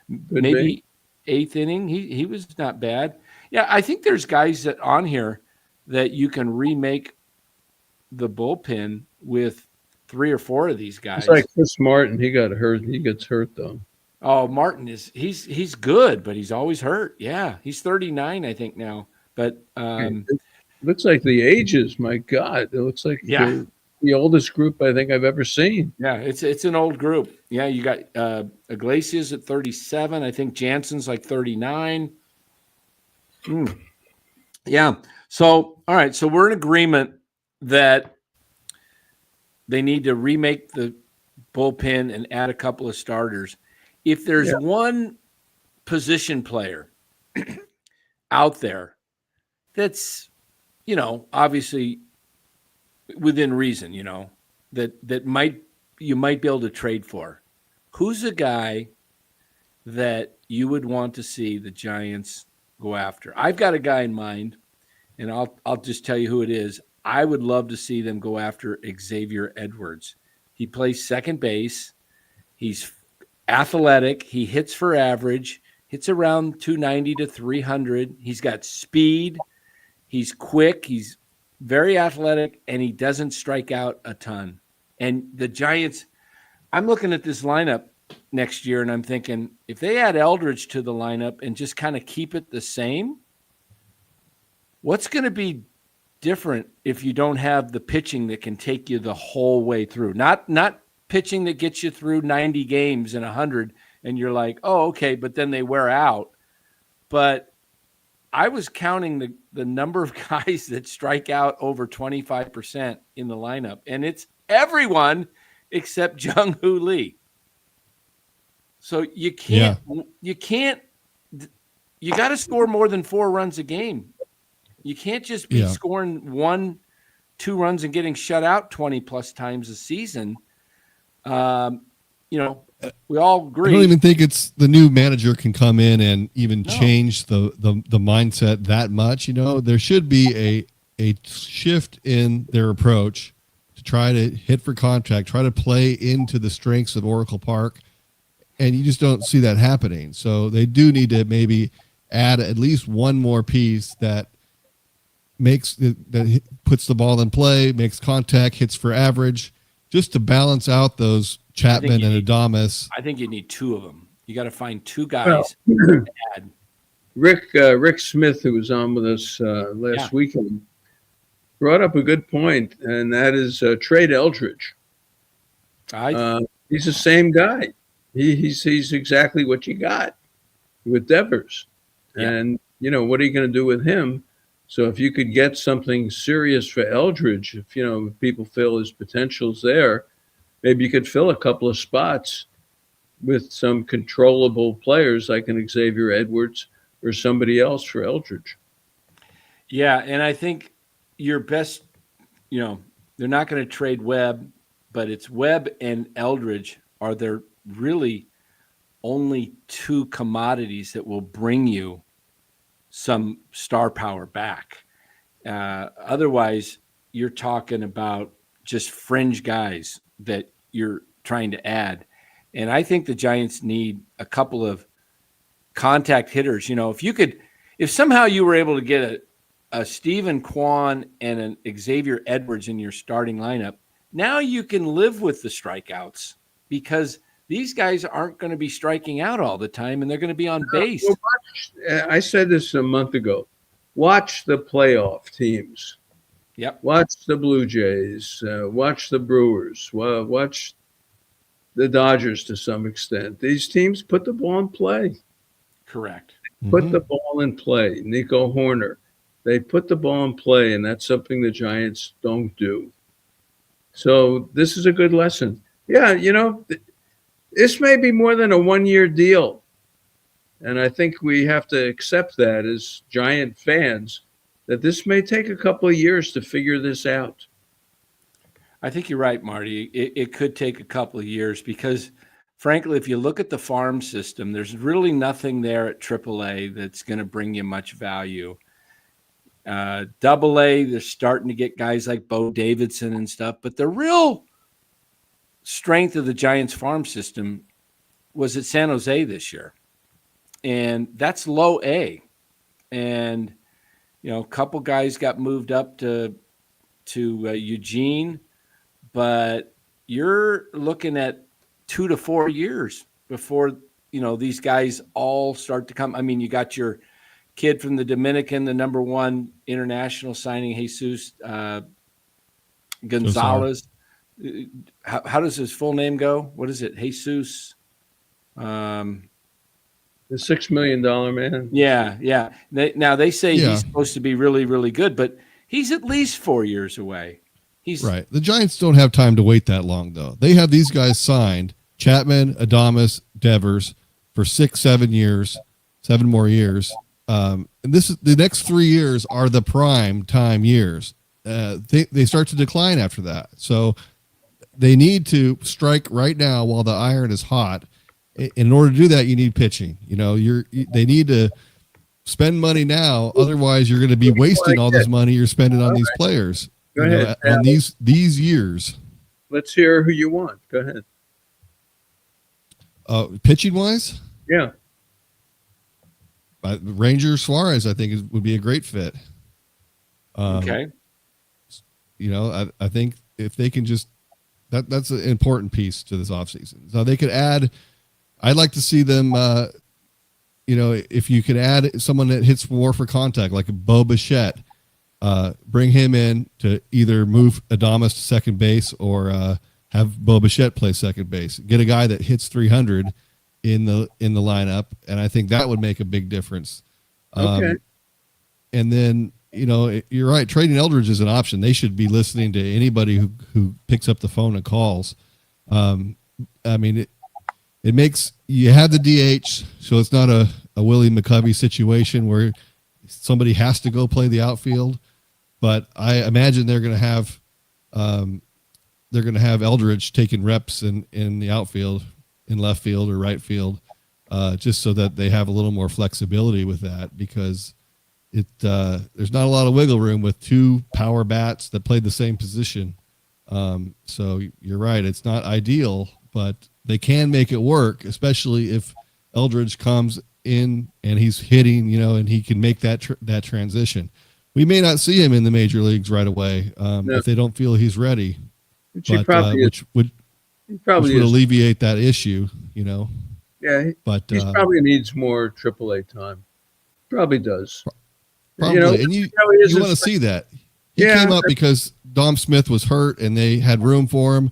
Maybe 8th inning. He was not bad. Yeah, I think there's guys that on here that you can remake the bullpen with 3 or 4 of these guys. It's like Chris Martin. He got hurt. He gets hurt though. Oh, Martin he's good, but he's always hurt. Yeah, he's 39, I think now. But it looks like the ages. My God, it looks like the oldest group I think I've ever seen. Yeah, it's an old group. Yeah, you got Iglesias at 37. I think Jansen's like 39. Yeah. So all right. So we're in agreement that they need to remake the bullpen and add a couple of starters. If there's one position player out there that's, obviously within reason, that you might be able to trade for, who's a guy that you would want to see the Giants go after? I've got a guy in mind, and I'll just tell you who it is. I would love to see them go after Xavier Edwards. He plays second base. He's athletic. He hits for average, hits around 290 to 300. He's got speed. He's quick. He's very athletic, and he doesn't strike out a ton. And the Giants, I'm looking at this lineup next year, and I'm thinking if they add Eldridge to the lineup and just kind of keep it the same, what's going to be different if you don't have the pitching that can take you the whole way through? Not pitching that gets you through 90 games and 100, and you're like, oh, okay, but then they wear out. But I was counting the number of guys that strike out over 25% in the lineup, and it's everyone except Jung-Hoo Lee. So you got to score more than 4 runs a game. You can't just be scoring 1-2 runs and getting shut out 20 plus times a season. We all agree. I don't even think it's the new manager can come in and even change the mindset that much. There should be a shift in their approach to try to hit for contact, try to play into the strengths of Oracle Park. And you just don't see that happening. So they do need to maybe add at least one more piece that puts the ball in play, makes contact, hits for average, just to balance out those Chapman and Adames. I think you need 2 of them. You got to find 2 guys to add. Rick Smith, who was on with us last weekend, brought up a good point, and that is trade Eldridge. He's the same guy. He's exactly what you got with Devers. Yeah. And, what are you going to do with him? So if you could get something serious for Eldridge, if people feel his potential's there, maybe you could fill a couple of spots with some controllable players like an Xavier Edwards or somebody else for Eldridge. Yeah, and I think your best, they're not going to trade Webb, but it's Webb and Eldridge are their really only 2 commodities that will bring you some star power back. Otherwise, you're talking about just fringe guys that you're trying to add. And I think the Giants need a couple of contact hitters. If somehow you were able to get a Stephen Kwan and an Xavier Edwards in your starting lineup, now you can live with the strikeouts because these guys aren't going to be striking out all the time and they're going to be on base. I said this a month ago. Watch the playoff teams. Yep. Watch the Blue Jays. Watch the Brewers. Watch the Dodgers to some extent. These teams put the ball in play. Correct. Put the ball in play. Nico Horner. They put the ball in play, and that's something the Giants don't do. So this is a good lesson. Yeah, this may be more than a one-year deal. And I think we have to accept that as Giant fans, that this may take a couple of years to figure this out. I think you're right, Marty. It could take a couple of years because, frankly, if you look at the farm system, there's really nothing there at AAA that's going to bring you much value. AA, they're starting to get guys like Bo Davidson and stuff, but the real strength of the Giants farm system was at San Jose this year, and that's low A. And a couple guys got moved up to Eugene, but you're looking at 2 to 4 years before these guys all start to come. I mean, you got your kid from the Dominican, the number 1 international signing, Jesus Gonzalez. How does his full name go? What is it? Jesus. The $6 million man. Yeah. Now they say he's supposed to be really, really good, but he's at least 4 years away. He's right. The Giants don't have time to wait that long, though. They have these guys signed, Chapman, Adames, Devers, for 6-7 years, 7 more years. And this is the next 3 years are the prime time years. They start to decline after that. So they need to strike right now while the iron is hot. In order to do that, you need pitching. They need to spend money now. Otherwise, you're going to be wasting all this money you're spending on these players. Go ahead. On these years. Let's hear who you want. Go ahead. Pitching wise? Yeah. Ranger Suarez, I think, would be a great fit. Okay. I think if they can just that's an important piece to this offseason. So they could add. I'd like to see them. If you could add someone that hits more for contact, like a Bo Bichette, bring him in to either move Adames to second base or have Bo Bichette play second base. Get a guy that hits 300 in the lineup, and I think that would make a big difference. Okay. And then you're right. Trading Eldridge is an option. They should be listening to anybody who picks up the phone and calls. It makes you have the DH, so it's not a Willie McCovey situation where somebody has to go play the outfield. But I imagine they're going to have Eldridge taking reps in the outfield, in left field or right field, just so that they have a little more flexibility with that, because there's not a lot of wiggle room with 2 power bats that play the same position. So you're right, it's not ideal, but they can make it work, especially if Eldridge comes in and he's hitting, and he can make that transition. We may not see him in the major leagues right away if they don't feel he's ready, which would alleviate that issue, Yeah, but he probably needs more AAA time. Probably does. Probably, and you want to see that. He came up because Dom Smith was hurt and they had room for him.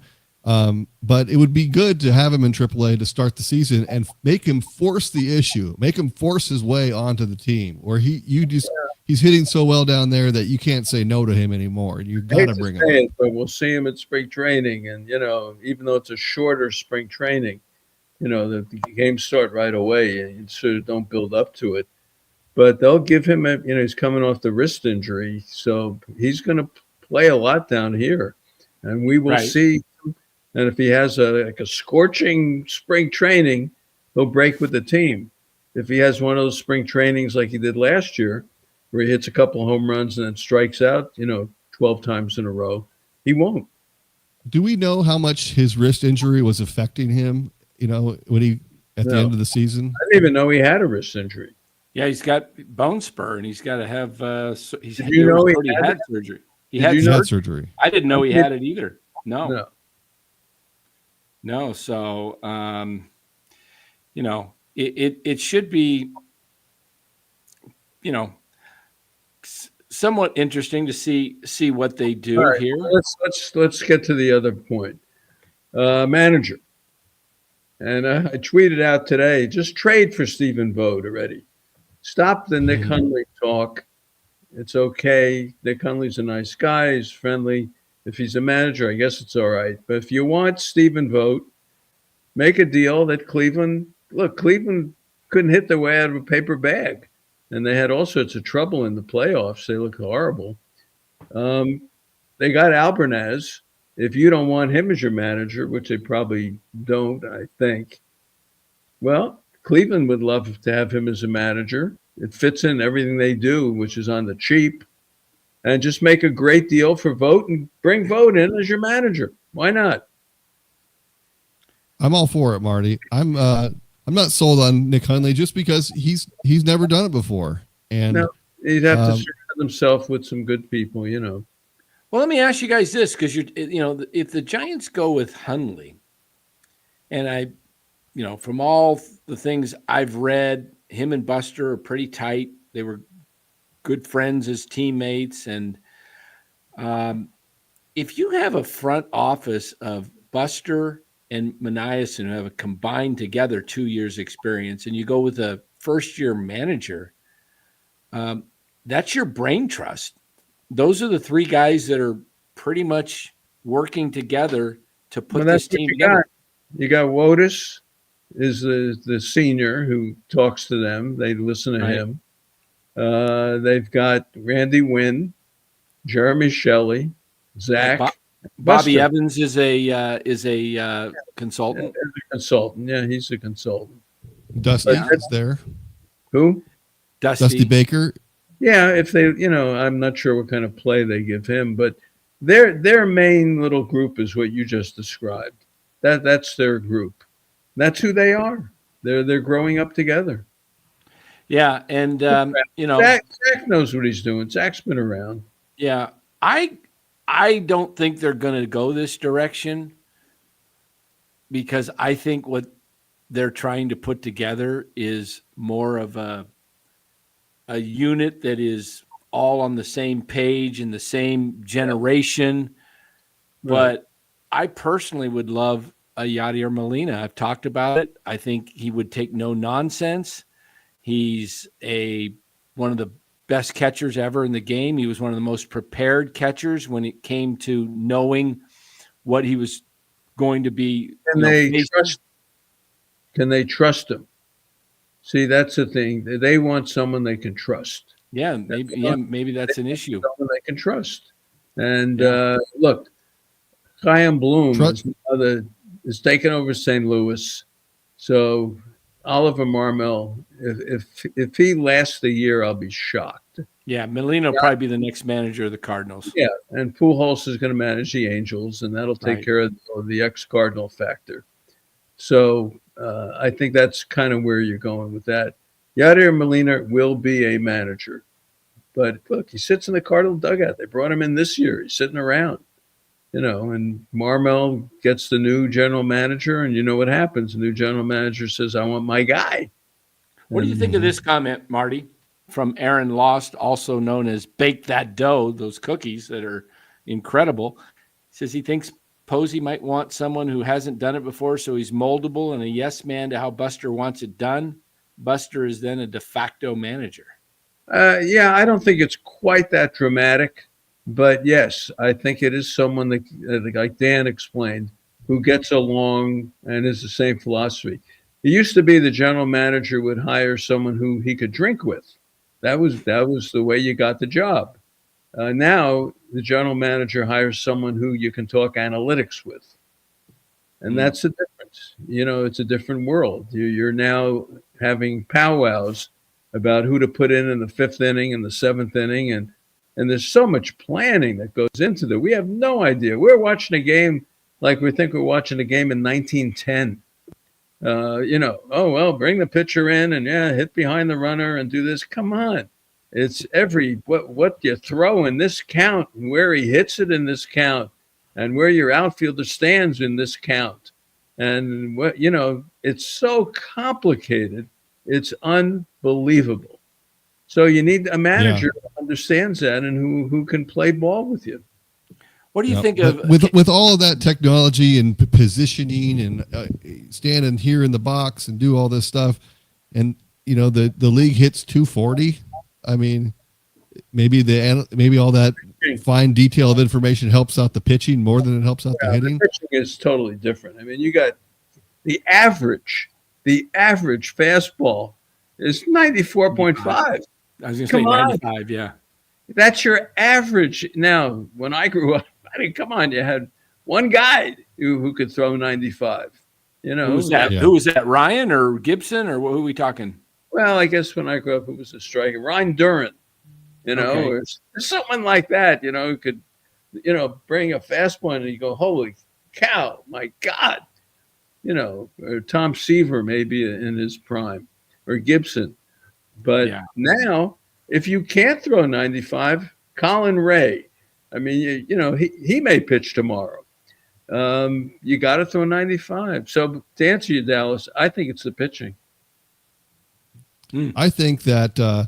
But it would be good to have him in AAA to start the season and make him force the issue, make him force his way onto the team, where he's hitting so well down there that you can't say no to him anymore. You got to bring him up. But we'll see him at spring training, and even though it's a shorter spring training, the games start right away, and sort of don't build up to it. But they'll give him he's coming off the wrist injury, so he's going to play a lot down here, and we will see. And if he has a scorching spring training, he'll break with the team. If he has one of those spring trainings like he did last year, where he hits a couple home runs and then strikes out, 12 times in a row. He won't. Do we know how much his wrist injury was affecting him, when he at the No. end of the season? I didn't even know he had a wrist injury. Yeah, he's got bone spur, and he's got to have. He's Did you know he already had had it? surgery. Did you He know? had surgery. I didn't know he had it either. No. No. So, it should be, somewhat interesting to see what they do All right, here. Let's get to the other point. Manager. And I tweeted out today, just trade for Stephen Vogt already. Stop the Nick Hundley talk. It's okay. Nick Hundley's a nice guy. He's friendly. If he's a manager, I guess it's all right. But if you want Stephen Vogt, make a deal that Cleveland couldn't hit their way out of a paper bag. And they had all sorts of trouble in the playoffs. They looked horrible. They got Albernaz. If you don't want him as your manager, which they probably don't, I think, well, Cleveland would love to have him as a manager. It fits in everything they do, which is on the cheap. And just make a great deal for Vogt and bring Vogt in as your manager. Why not? I'm all for it, Marty. I'm not sold on Nick Hundley just because he's never done it before. And No, he'd have to surround himself with some good people, Well, let me ask you guys this, because if the Giants go with Hundley, and from all the things I've read, him and Buster are pretty tight. They were good friends as teammates, and if you have a front office of Buster and Maniason who have a combined together 2 years experience, and you go with a first-year manager, that's your brain trust. Those are the three guys that are pretty much working together to put this team together. You got Wotus is the senior who talks to them. They listen to him. They've got Randy Wynn, Jeremy Shelley, Zach. Bobby Evans is a consultant. Yeah, he's a consultant. Dusty is there. Who? Dusty Baker. Yeah, if they, I'm not sure what kind of play they give him, but their main little group is what you just described. That's their group. That's who they are. They're growing up together. Yeah, and Zach knows what he's doing. Zach's been around. Yeah, I don't think they're going to go this direction, because I think what they're trying to put together is more of a unit that is all on the same page in the same generation. Right. But I personally would love a Yadier Molina. I've talked about it. I think he would take no nonsense. He's one of the best catchers ever in the game. He was one of the most prepared catchers when it came to knowing what he was going to be. Can they trust him? See, that's the thing. They want someone they can trust. Yeah, maybe that's an issue. Someone they can trust. And look, Chaim Bloom is taking over St. Louis. So Oliver Marmel, if he lasts the year, I'll be shocked. Yeah, Molina will probably be the next manager of the Cardinals. Yeah, and Pujols is going to manage the Angels, and that'll take care of the ex-Cardinal factor. So I think that's kind of where you're going with that. Yadier Molina will be a manager. But look, he sits in the Cardinal dugout. They brought him in this year. He's sitting around, and Marmel gets the new general manager, and you know what happens. The new general manager says, I want my guy. What do you think of this comment, Marty, from Aaron Lost, also known as Bake That Dough, those cookies that are incredible? He says he thinks Posy might want someone who hasn't done it before, so he's moldable and a yes man to how Buster wants it done. Buster is then a de facto manager. Yeah, I don't think it's quite that dramatic, but yes, I think it is someone that, like Dan explained, who gets along and is the same philosophy. It used to be the general manager would hire someone who he could drink with. That was the way you got the job. Now the general manager hires someone who you can talk analytics with, and that's the difference. It's a different world. You're now having powwows about who to put in the 5th inning and the 7th inning, and there's so much planning that goes into that. We have no idea. We're watching a game like we think we're watching a game in 1910. Oh, well, bring the pitcher in and hit behind the runner and do this. Come on. It's what you throw in this count and where he hits it in this count and where your outfielder stands in this count. And it's so complicated. It's unbelievable. So you need a manager who understands that and who can play ball with you. What do you think of with all of that technology and positioning and standing here in the box and do all this stuff, and the league hits 240? I mean, maybe all that fine detail of information helps out the pitching more than it helps out the hitting. The pitching is totally different. I mean, you got the average fastball is 94.5. I was going to say 95. Yeah, that's your average. Now, when I grew up, I mean, come on, you had one guy who could throw 95. Who was that? Yeah. Who was that? Ryan or Gibson or who are we talking? Well, I guess when I grew up, it was a striker, Ryan Durant. Or someone like that. Who could, bring a fastball and you go, holy cow, my God. Or Tom Seaver maybe in his prime, or Gibson. But now, if you can't throw 95, Colin Ray. I mean, he may pitch tomorrow. You got to throw 95. So to answer you, Dallas, I think it's the pitching. I think that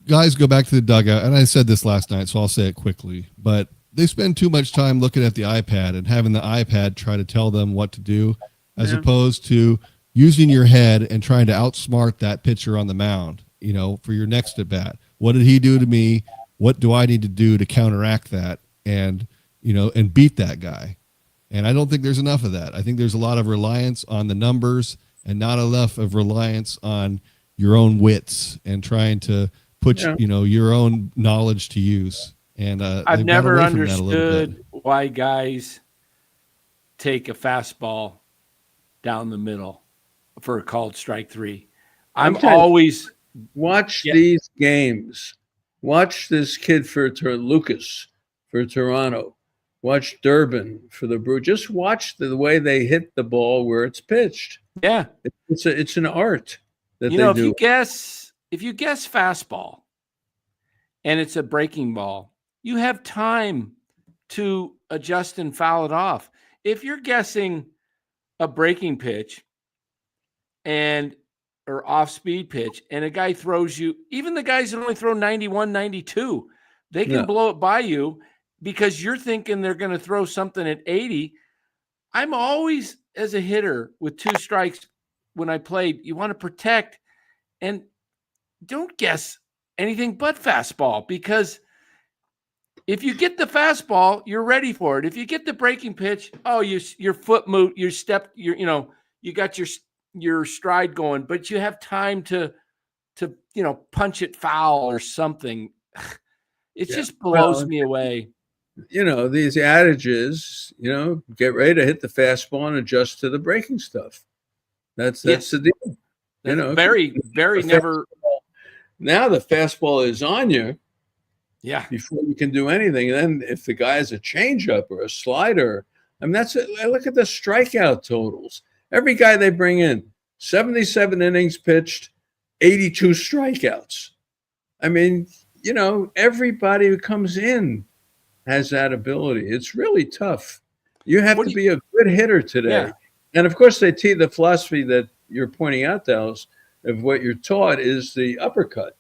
guys go back to the dugout, and I said this last night, so I'll say it quickly, but they spend too much time looking at the iPad and having the iPad try to tell them what to do, as opposed to using your head and trying to outsmart that pitcher on the mound, for your next at bat. What did he do to me? What do I need to do to counteract that and beat that guy? And I don't think there's enough of that. I think there's a lot of reliance on the numbers and not enough of reliance on your own wits and trying to put, your own knowledge to use. And I've never understood why guys take a fastball down the middle for a called strike 3. I'm always watch these games. Watch this kid for Lucas for Toronto. Watch Durbin for the Brew. Just watch the way they hit the ball where it's pitched. Yeah, it's an art that they do. If you guess fastball, and it's a breaking ball, you have time to adjust and foul it off. If you're guessing a breaking pitch or off-speed pitch, and a guy throws you, even the guys that only throw 91, 92, they can blow it by you because you're thinking they're going to throw something at 80. I'm always, as a hitter with 2 strikes when I played, you want to protect and don't guess anything but fastball, because if you get the fastball, you're ready for it. If you get the breaking pitch, your foot move, you got your stride going, but you have time to punch it foul or something. It just blows me away. These adages, get ready to hit the fastball and adjust to the breaking stuff. That's the deal. Very, very never. Now the fastball is on you. Yeah. Before you can do anything. And then if the guy has a changeup or a slider, I mean, I look at the strikeout totals. Every guy they bring in, 77 innings pitched, 82 strikeouts. I mean, everybody who comes in has that ability. It's really tough. You have to be a good hitter today. Yeah. And of course, the philosophy that you're pointing out, Dallas, of what you're taught is the uppercut,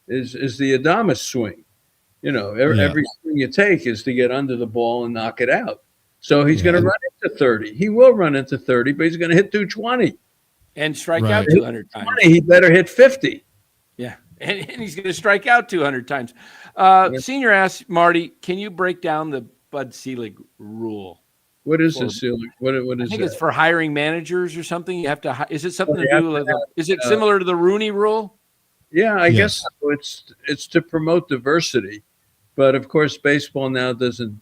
is the Adamas swing. Every swing you take is to get under the ball and knock it out. So he's going to run into 30. He will run into 30, but he's going to hit 220. And strike out 200 times. He better hit 50. Yeah, and he's going to strike out 200 times. Senior asks, Marty, can you break down the Bud Selig rule? What is the Selig? What is I think that? it's for hiring managers or something. You have to. Is it something to do with? Is it similar to the Rooney rule? Yeah, I guess so. It's to promote diversity, but of course, baseball now doesn't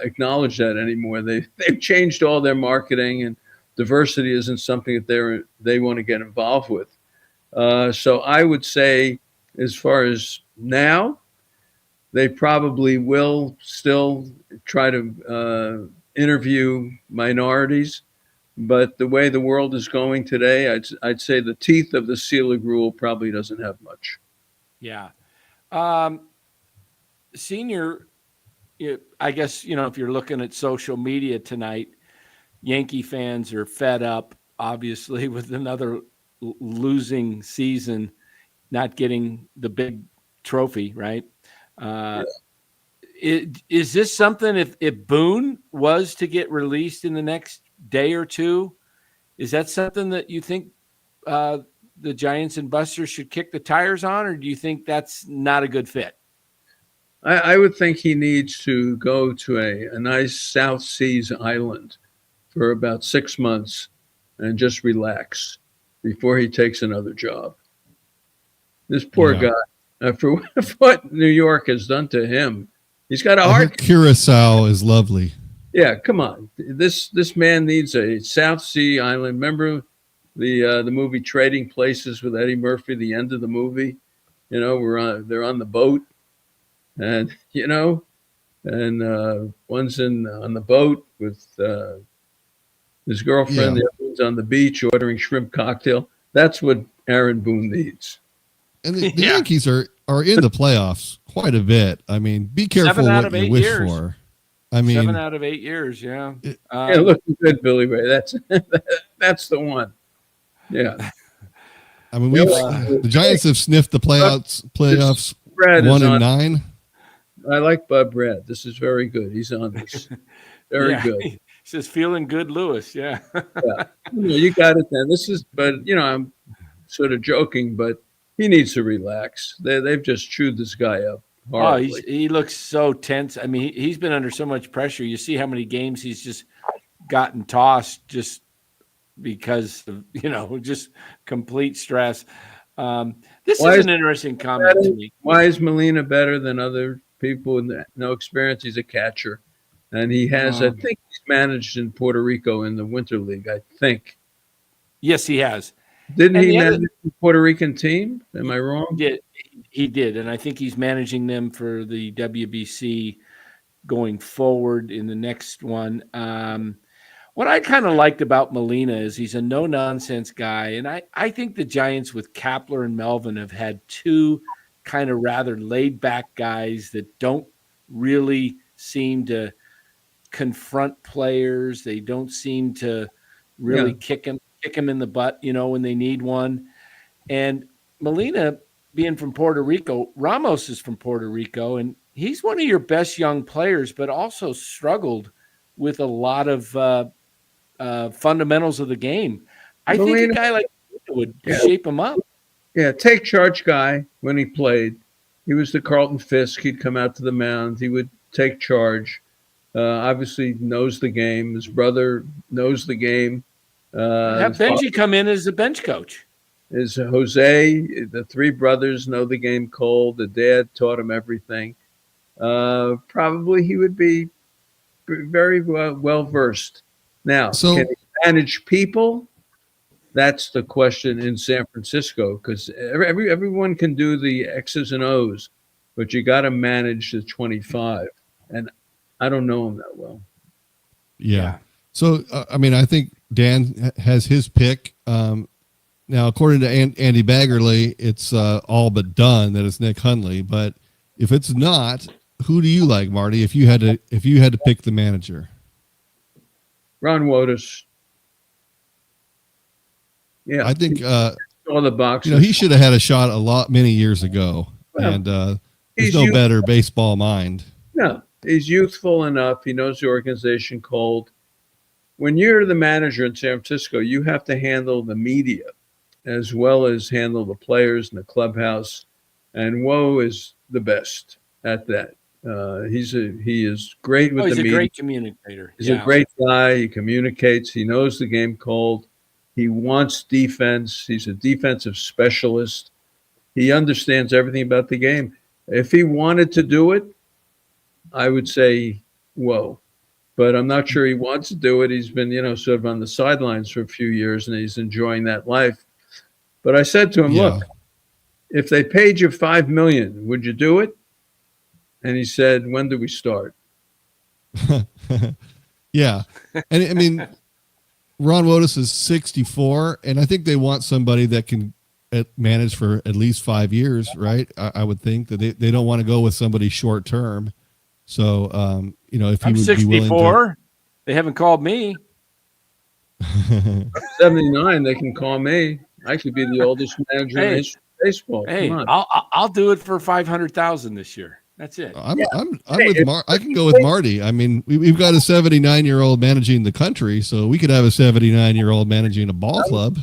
acknowledge that anymore. They've changed all their marketing, and diversity isn't something that they want to get involved with. So I would say, as far as now, they probably will still try to interview minorities. But the way the world is going today, I'd say the teeth of the Selig rule probably doesn't have much. Yeah. Senior, I guess, if you're looking at social media tonight, Yankee fans are fed up, obviously, with another losing season, not getting the big trophy, right? Is this something, if Boone was to get released in the next day or two, is that something that you think the Giants and Buster should kick the tires on, or do you think that's not a good fit? I would think he needs to go to a nice South Seas island for about 6 months and just relax before he takes another job. This poor guy, for what New York has done to him, he's got a heart. Curacao is lovely. Yeah, come on. This man needs a South Sea island. Remember the movie Trading Places with Eddie Murphy? The end of the movie, they're on the boat, and one's on the boat with his girlfriend. The other one's on the beach ordering shrimp cocktail. That's what Aaron Boone needs. And the Yankees are in the playoffs quite a bit. I mean, be careful what you wish for. I mean, 7 out of 8 years, yeah. Looking good, Billy Ray. That's the one. Yeah. I mean, the Giants have sniffed the playoffs 1-9. I like Bud Brad. This is very good. He's on this. Very good. He says, feeling good, Lewis. Yeah. You got it then. But I'm sort of joking, but he needs to relax. They've just chewed this guy up horribly. Oh, he looks so tense. I mean, he's been under so much pressure. You see how many games he's just gotten tossed just because of, just complete stress. This is an interesting comment to me. Why is Molina better than other people with no experience? He's a catcher. And he has, I think he's managed in Puerto Rico in the Winter League, I think. Yes, he has. Didn't he manage the Puerto Rican team? Am I wrong? Yeah, he did. And I think he's managing them for the WBC going forward in the next one. What I kind of liked about Molina is he's a no-nonsense guy. And I think the Giants with Kapler and Melvin have had two kind of rather laid-back guys that don't really seem to confront players. They don't seem to really kick him in the butt, when they need one. And Molina, being from Puerto Rico, Ramos is from Puerto Rico, and he's one of your best young players, but also struggled with a lot of fundamentals of the game. I think a guy like Molina would shape him up. Yeah, take charge guy when he played. He was the Carlton Fisk. He'd come out to the mound. He would take charge. Obviously knows the game. His brother knows the game. Have Benji come in as a bench coach. Is Jose. The three brothers know the game cold. The dad taught him everything. Probably he would be very well versed. Now, can he manage people? That's the question in San Francisco, because everyone can do the X's and O's, but you got to manage the 25. And I don't know him that well. Yeah. So, I think Dan has his pick. Now, according to Andy Baggerly, it's all but done that it's Nick Hundley. But if it's not, who do you like, Marty? If you had to pick the manager, Ron Wotus. Yeah, I think all the boxes. he should have had a shot many years ago, and there's no better baseball mind. No, he's youthful enough. He knows the organization cold. When you're the manager in San Francisco, you have to handle the media as well as handle the players in the clubhouse. And Woe is the best at that. He is great with the media. He's a great communicator. He's a great guy. He communicates. He knows the game cold. He wants defense. He's a defensive specialist. He understands everything about the game. If he wanted to do it, I would say Woe. But I'm not sure he wants to do it. He's been, sort of on the sidelines for a few years, and he's enjoying that life. But I said to him, Yeah. look, if they paid you $5 million, would you do it? And he said, when do we start? Yeah. And I mean, Ron Wotus is 64, and I think they want somebody that can manage for at least 5 years, right? I would think that they don't want to go with somebody short term. So, if he I'm would be willing 64. They haven't called me. to. 79, they can call me. I could be the oldest manager in the history of baseball. Hey, Come on. I'll do it for 500,000 this year. That's it. I'm with I can go with Marty. I mean, we've got a 79-year-old managing the country, so we could have a 79-year-old managing a ball club.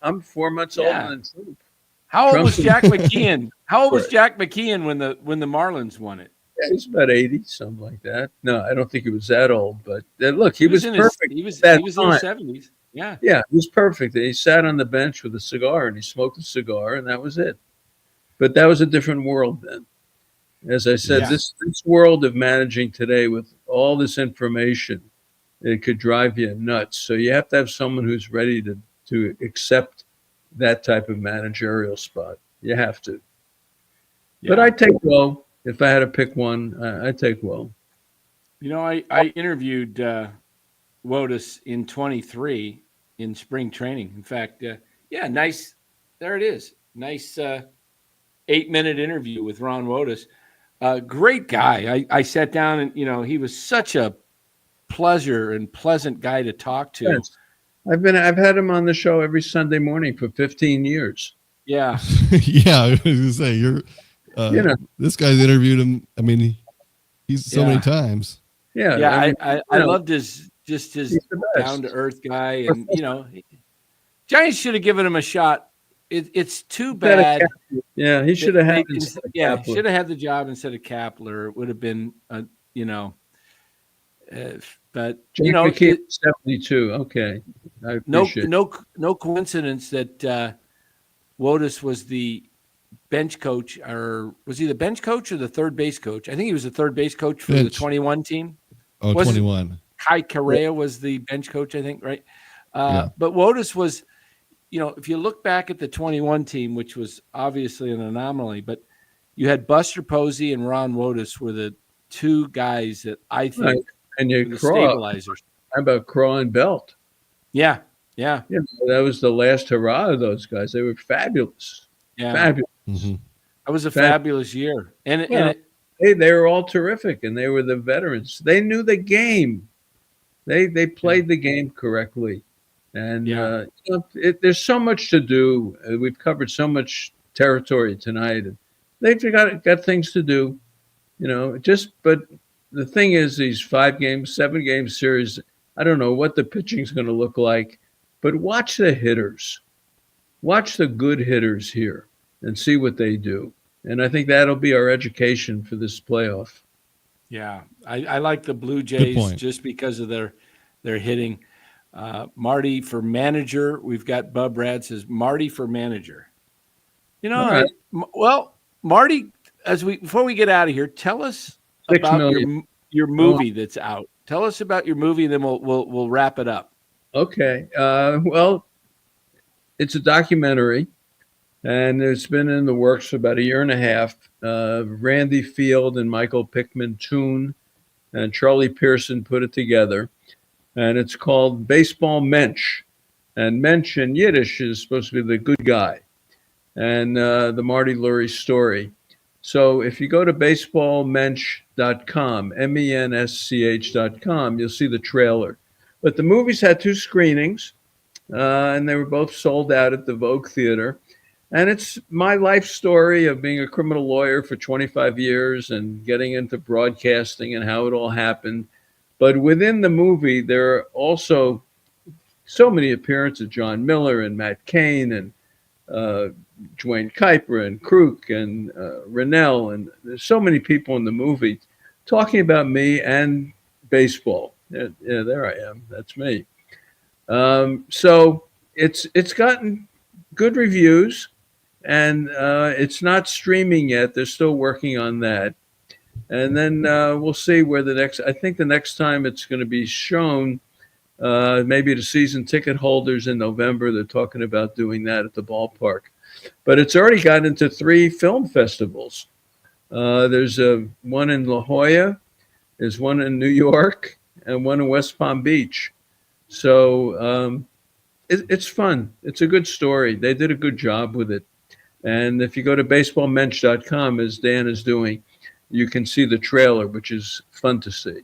I'm 4 months older than Trump. How old was Trump's- Jack McKeon? How old was Jack McKeon when the Marlins won it? Yeah, he's about 80, something like that. No, I don't think he was that old, but look, he was in perfect. He was that in his time. 70s. Yeah. Yeah, he was perfect. He sat on the bench with a cigar and he smoked a cigar, and that was it. But that was a different world then. As I said, Yeah. this world of managing today with all this information, it could drive you nuts. So you have to have someone who's ready to accept that type of managerial spot. You have to. Yeah. But I'd take Woe. If I had to pick one, I'd take Woe. I interviewed Wotus in 23 in spring training. In fact, nice. There it is. Nice 8-minute interview with Ron Wotus. Great guy. I sat down and, he was such a pleasant guy to talk to. Yes. I've had him on the show every Sunday morning for 15 years. Yeah. Yeah, I was gonna say this guy's interviewed him. I mean, he's so many times. Yeah. Yeah. I know, loved his he's the best. down to earth guy. And, Giants should have given him a shot. It's too bad. Yeah, he should have had. Should have had the job instead of Kapler. It would have been, but Jake McKeon, 72. Okay, I appreciate. No coincidence that Wotus was the bench coach, or was he the bench coach or the third base coach? I think he was the third base coach for the 21 team. Oh, 21. Kai Correa was the bench coach, I think, right? Yeah. But Wotus was. If you look back at the 21 team, which was obviously an anomaly, but you had Buster Posey and Ron Wotus were the two guys that I think Right. And you were the Craw. stabilizers. How about Craw and Belt? Yeah. That was the last hurrah of those guys. They were fabulous. Yeah. Fabulous. Mm-hmm. That was a fabulous year. And They were all terrific, and they were the veterans. They knew the game. They played the game correctly. And there's so much to do. We've covered so much territory tonight, and they've got things to do. But the thing is, these 7-game series, I don't know what the pitching's going to look like, but watch the hitters, watch the good hitters here, and see what they do. And I think that'll be our education for this playoff. Yeah, I like the Blue Jays just because of their hitting. Marty for manager. We've got Bub Rad says Marty for manager. Right. Marty, before we get out of here, tell us about your movie that's out. Tell us about your movie, and then we'll wrap it up. Okay. Well, it's a documentary, and it's been in the works for about a year and a half. Randy Field and Michael Pickman Toon and Charlie Pearson put it together. And it's called Baseball Mensch. And Mensch in Yiddish is supposed to be the good guy. And the Marty Lurie story. So if you go to baseballmensch.com, MENSCH.com, you'll see the trailer. But the movies had 2 screenings, and they were both sold out at the Vogue Theater. And it's my life story of being a criminal lawyer for 25 years and getting into broadcasting and how it all happened. But within the movie, there are also so many appearances: John Miller and Matt Cain and Dwayne Kuiper and Kruk and Rennell. And there's so many people in the movie talking about me and baseball. Yeah, there I am. That's me. So it's gotten good reviews, and it's not streaming yet. They're still working on that. And then we'll see where I think the next time it's going to be shown Maybe the season ticket holders in November, they're talking about doing that at the ballpark. But it's already got into 3 film festivals. There's one in La Jolla, there's one in New York, and one in West Palm Beach. So it's fun. It's a good story. They did a good job with it. And if you go to baseballmensch.com, as Dan is doing, you can see the trailer, which is fun to see.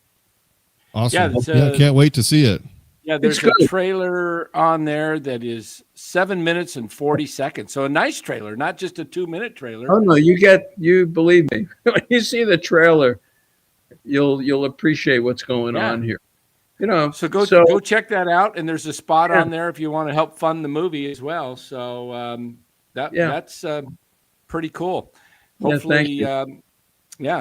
Awesome. Yeah, can't wait to see it. Yeah, there's a trailer on there that is 7 minutes and 40 seconds. So a nice trailer, not just a 2-minute trailer. Oh no, you believe me. When you see the trailer, you'll appreciate what's going on here. So go check that out. And there's a spot on there if you want to help fund the movie as well. So that's pretty cool. Hopefully,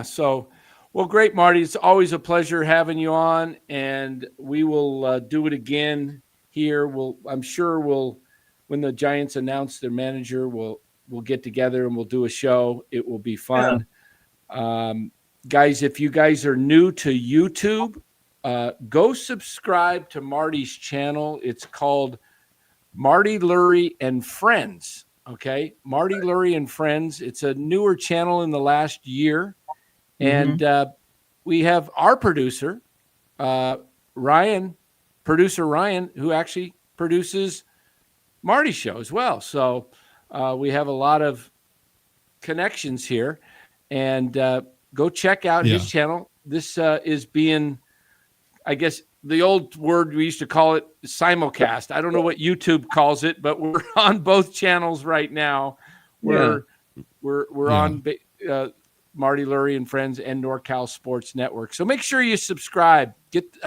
so. Well, great, Marty. It's always a pleasure having you on, and we will do it again here. I'm sure when the Giants announce their manager, we'll get together and we'll do a show. It will be fun. Yeah. Guys, if you guys are new to YouTube, go subscribe to Marty's channel. It's called Marty Lurie and Friends. Okay, Marty Lurie and Friends. It's a newer channel in the last year. And we have our producer, Ryan, who actually produces Marty's show as well. So we have a lot of connections here. And go check out his channel. This is being, I guess, the old word we used to call it simulcast. I don't know what YouTube calls it, but we're on both channels right now. We're on Marty Lurie and Friends and NorCal Sports Network. So make sure you subscribe. Get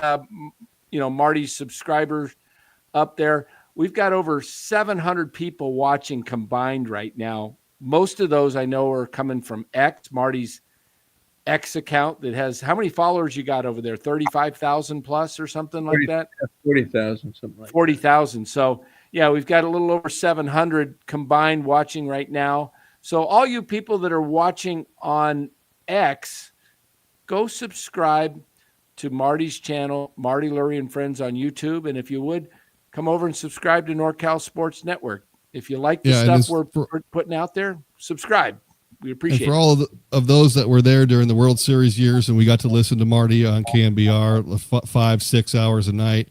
Marty's subscribers up there. We've got over 700 people watching combined right now. Most of those I know are coming from Marty's X account that has, how many followers you got over there? 35,000 plus or something like that? 40,000, something like 40,000. So we've got a little over 700 combined watching right now. So all you people that are watching on X, go subscribe to Marty's channel, Marty Lurie and Friends on YouTube. And if you would, come over and subscribe to NorCal Sports Network. If you like the stuff we're putting out there, subscribe. We appreciate it. For all of those that were there during the World Series years and we got to listen to Marty on KMBR 5-6 hours a night,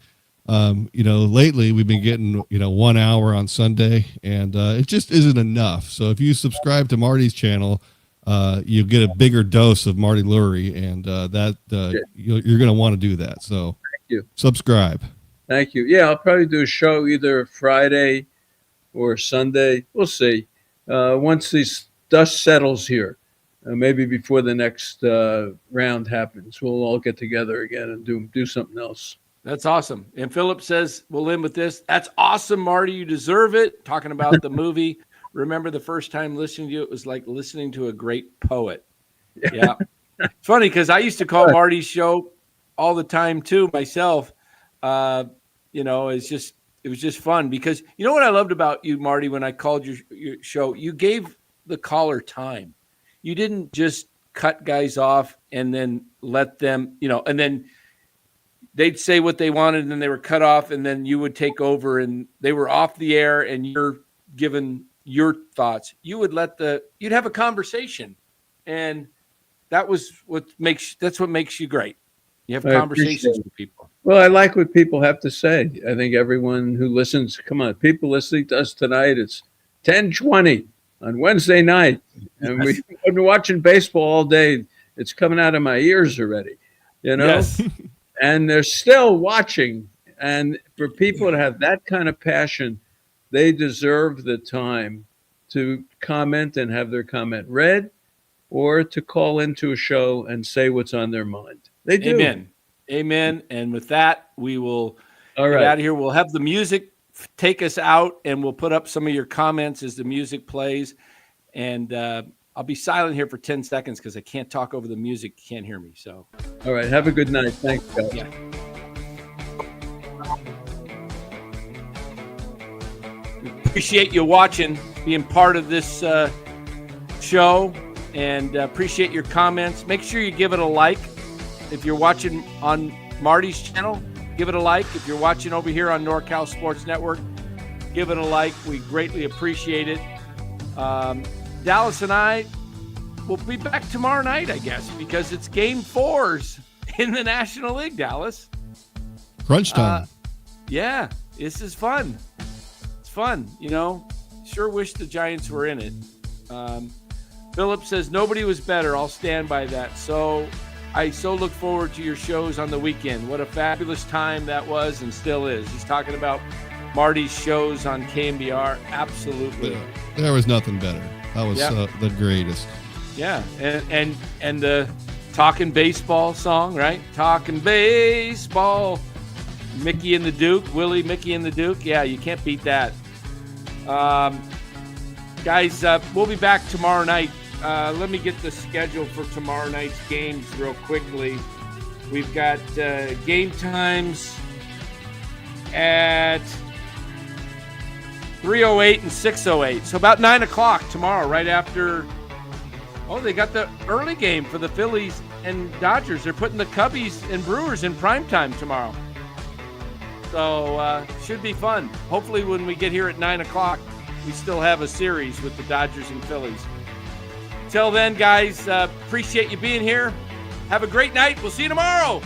lately we've been getting 1 hour on Sunday, and it just isn't enough. So if you subscribe to Marty's channel, you get a bigger dose of Marty Lurie, and you're going to want to do that. So thank you. Subscribe. Thank you. I'll probably do a show either Friday or Sunday. We'll see. Once this dust settles here, maybe before the next round happens, we'll all get together again and do something else. That's awesome. And Philip says, we'll end with this. That's awesome, Marty. You deserve it. Talking about the movie. Remember the first time listening to you, it was like listening to a great poet. Yeah. It's funny because I used to call Marty's show all the time too myself. It was just fun because you know what I loved about you, Marty, when I called your show, you gave the caller time. You didn't just cut guys off and then let them, and then they'd say what they wanted and then they were cut off and then you would take over and they were off the air and you're giving your thoughts. You'd have a conversation, and that's what makes you great. You have conversations with people. Well, I like what people have to say. I think everyone who listens, come on, people listening to us tonight, it's 10:20 on Wednesday night. And we've been watching baseball all day. It's coming out of my ears already, Yes. And they're still watching. And for people to have that kind of passion, they deserve the time to comment and have their comment read or to call into a show and say what's on their mind. They do. Amen. And with that, we will get out of here. We'll have the music take us out, and we'll put up some of your comments as the music plays. And I'll be silent here for 10 seconds because I can't talk over the music. You can't hear me. So, all right. Have a good night. Thanks, guys. Yeah. Appreciate you watching, being part of this show, and appreciate your comments. Make sure you give it a like. If you're watching on Marty's channel, give give it a like. If you're watching over here on NorCal Sports Network, give it a like. We greatly appreciate it. Dallas and I will be back tomorrow night, I guess, because it's Game 4s in the National League, Dallas. Crunch time. Yeah, this is fun. It's fun, Sure wish the Giants were in it. Philip says, nobody was better. I'll stand by that. So I so look forward to your shows on the weekend. What a fabulous time that was and still is. He's talking about Marty's shows on KMBR. Absolutely. Yeah, there was nothing better. That was the greatest. Yeah, and the Talking Baseball song, right? Talking Baseball. Mickey and the Duke. Willie, Mickey and the Duke. Yeah, you can't beat that. Guys, we'll be back tomorrow night. Let me get the schedule for tomorrow night's games real quickly. We've got game times at 3:08 and 6:08. So about 9 o'clock tomorrow, right after. Oh, they got the early game for the Phillies and Dodgers. They're putting the Cubbies and Brewers in primetime tomorrow. So should be fun. Hopefully when we get here at 9 o'clock, we still have a series with the Dodgers and Phillies. Till then, guys, appreciate you being here. Have a great night. We'll see you tomorrow.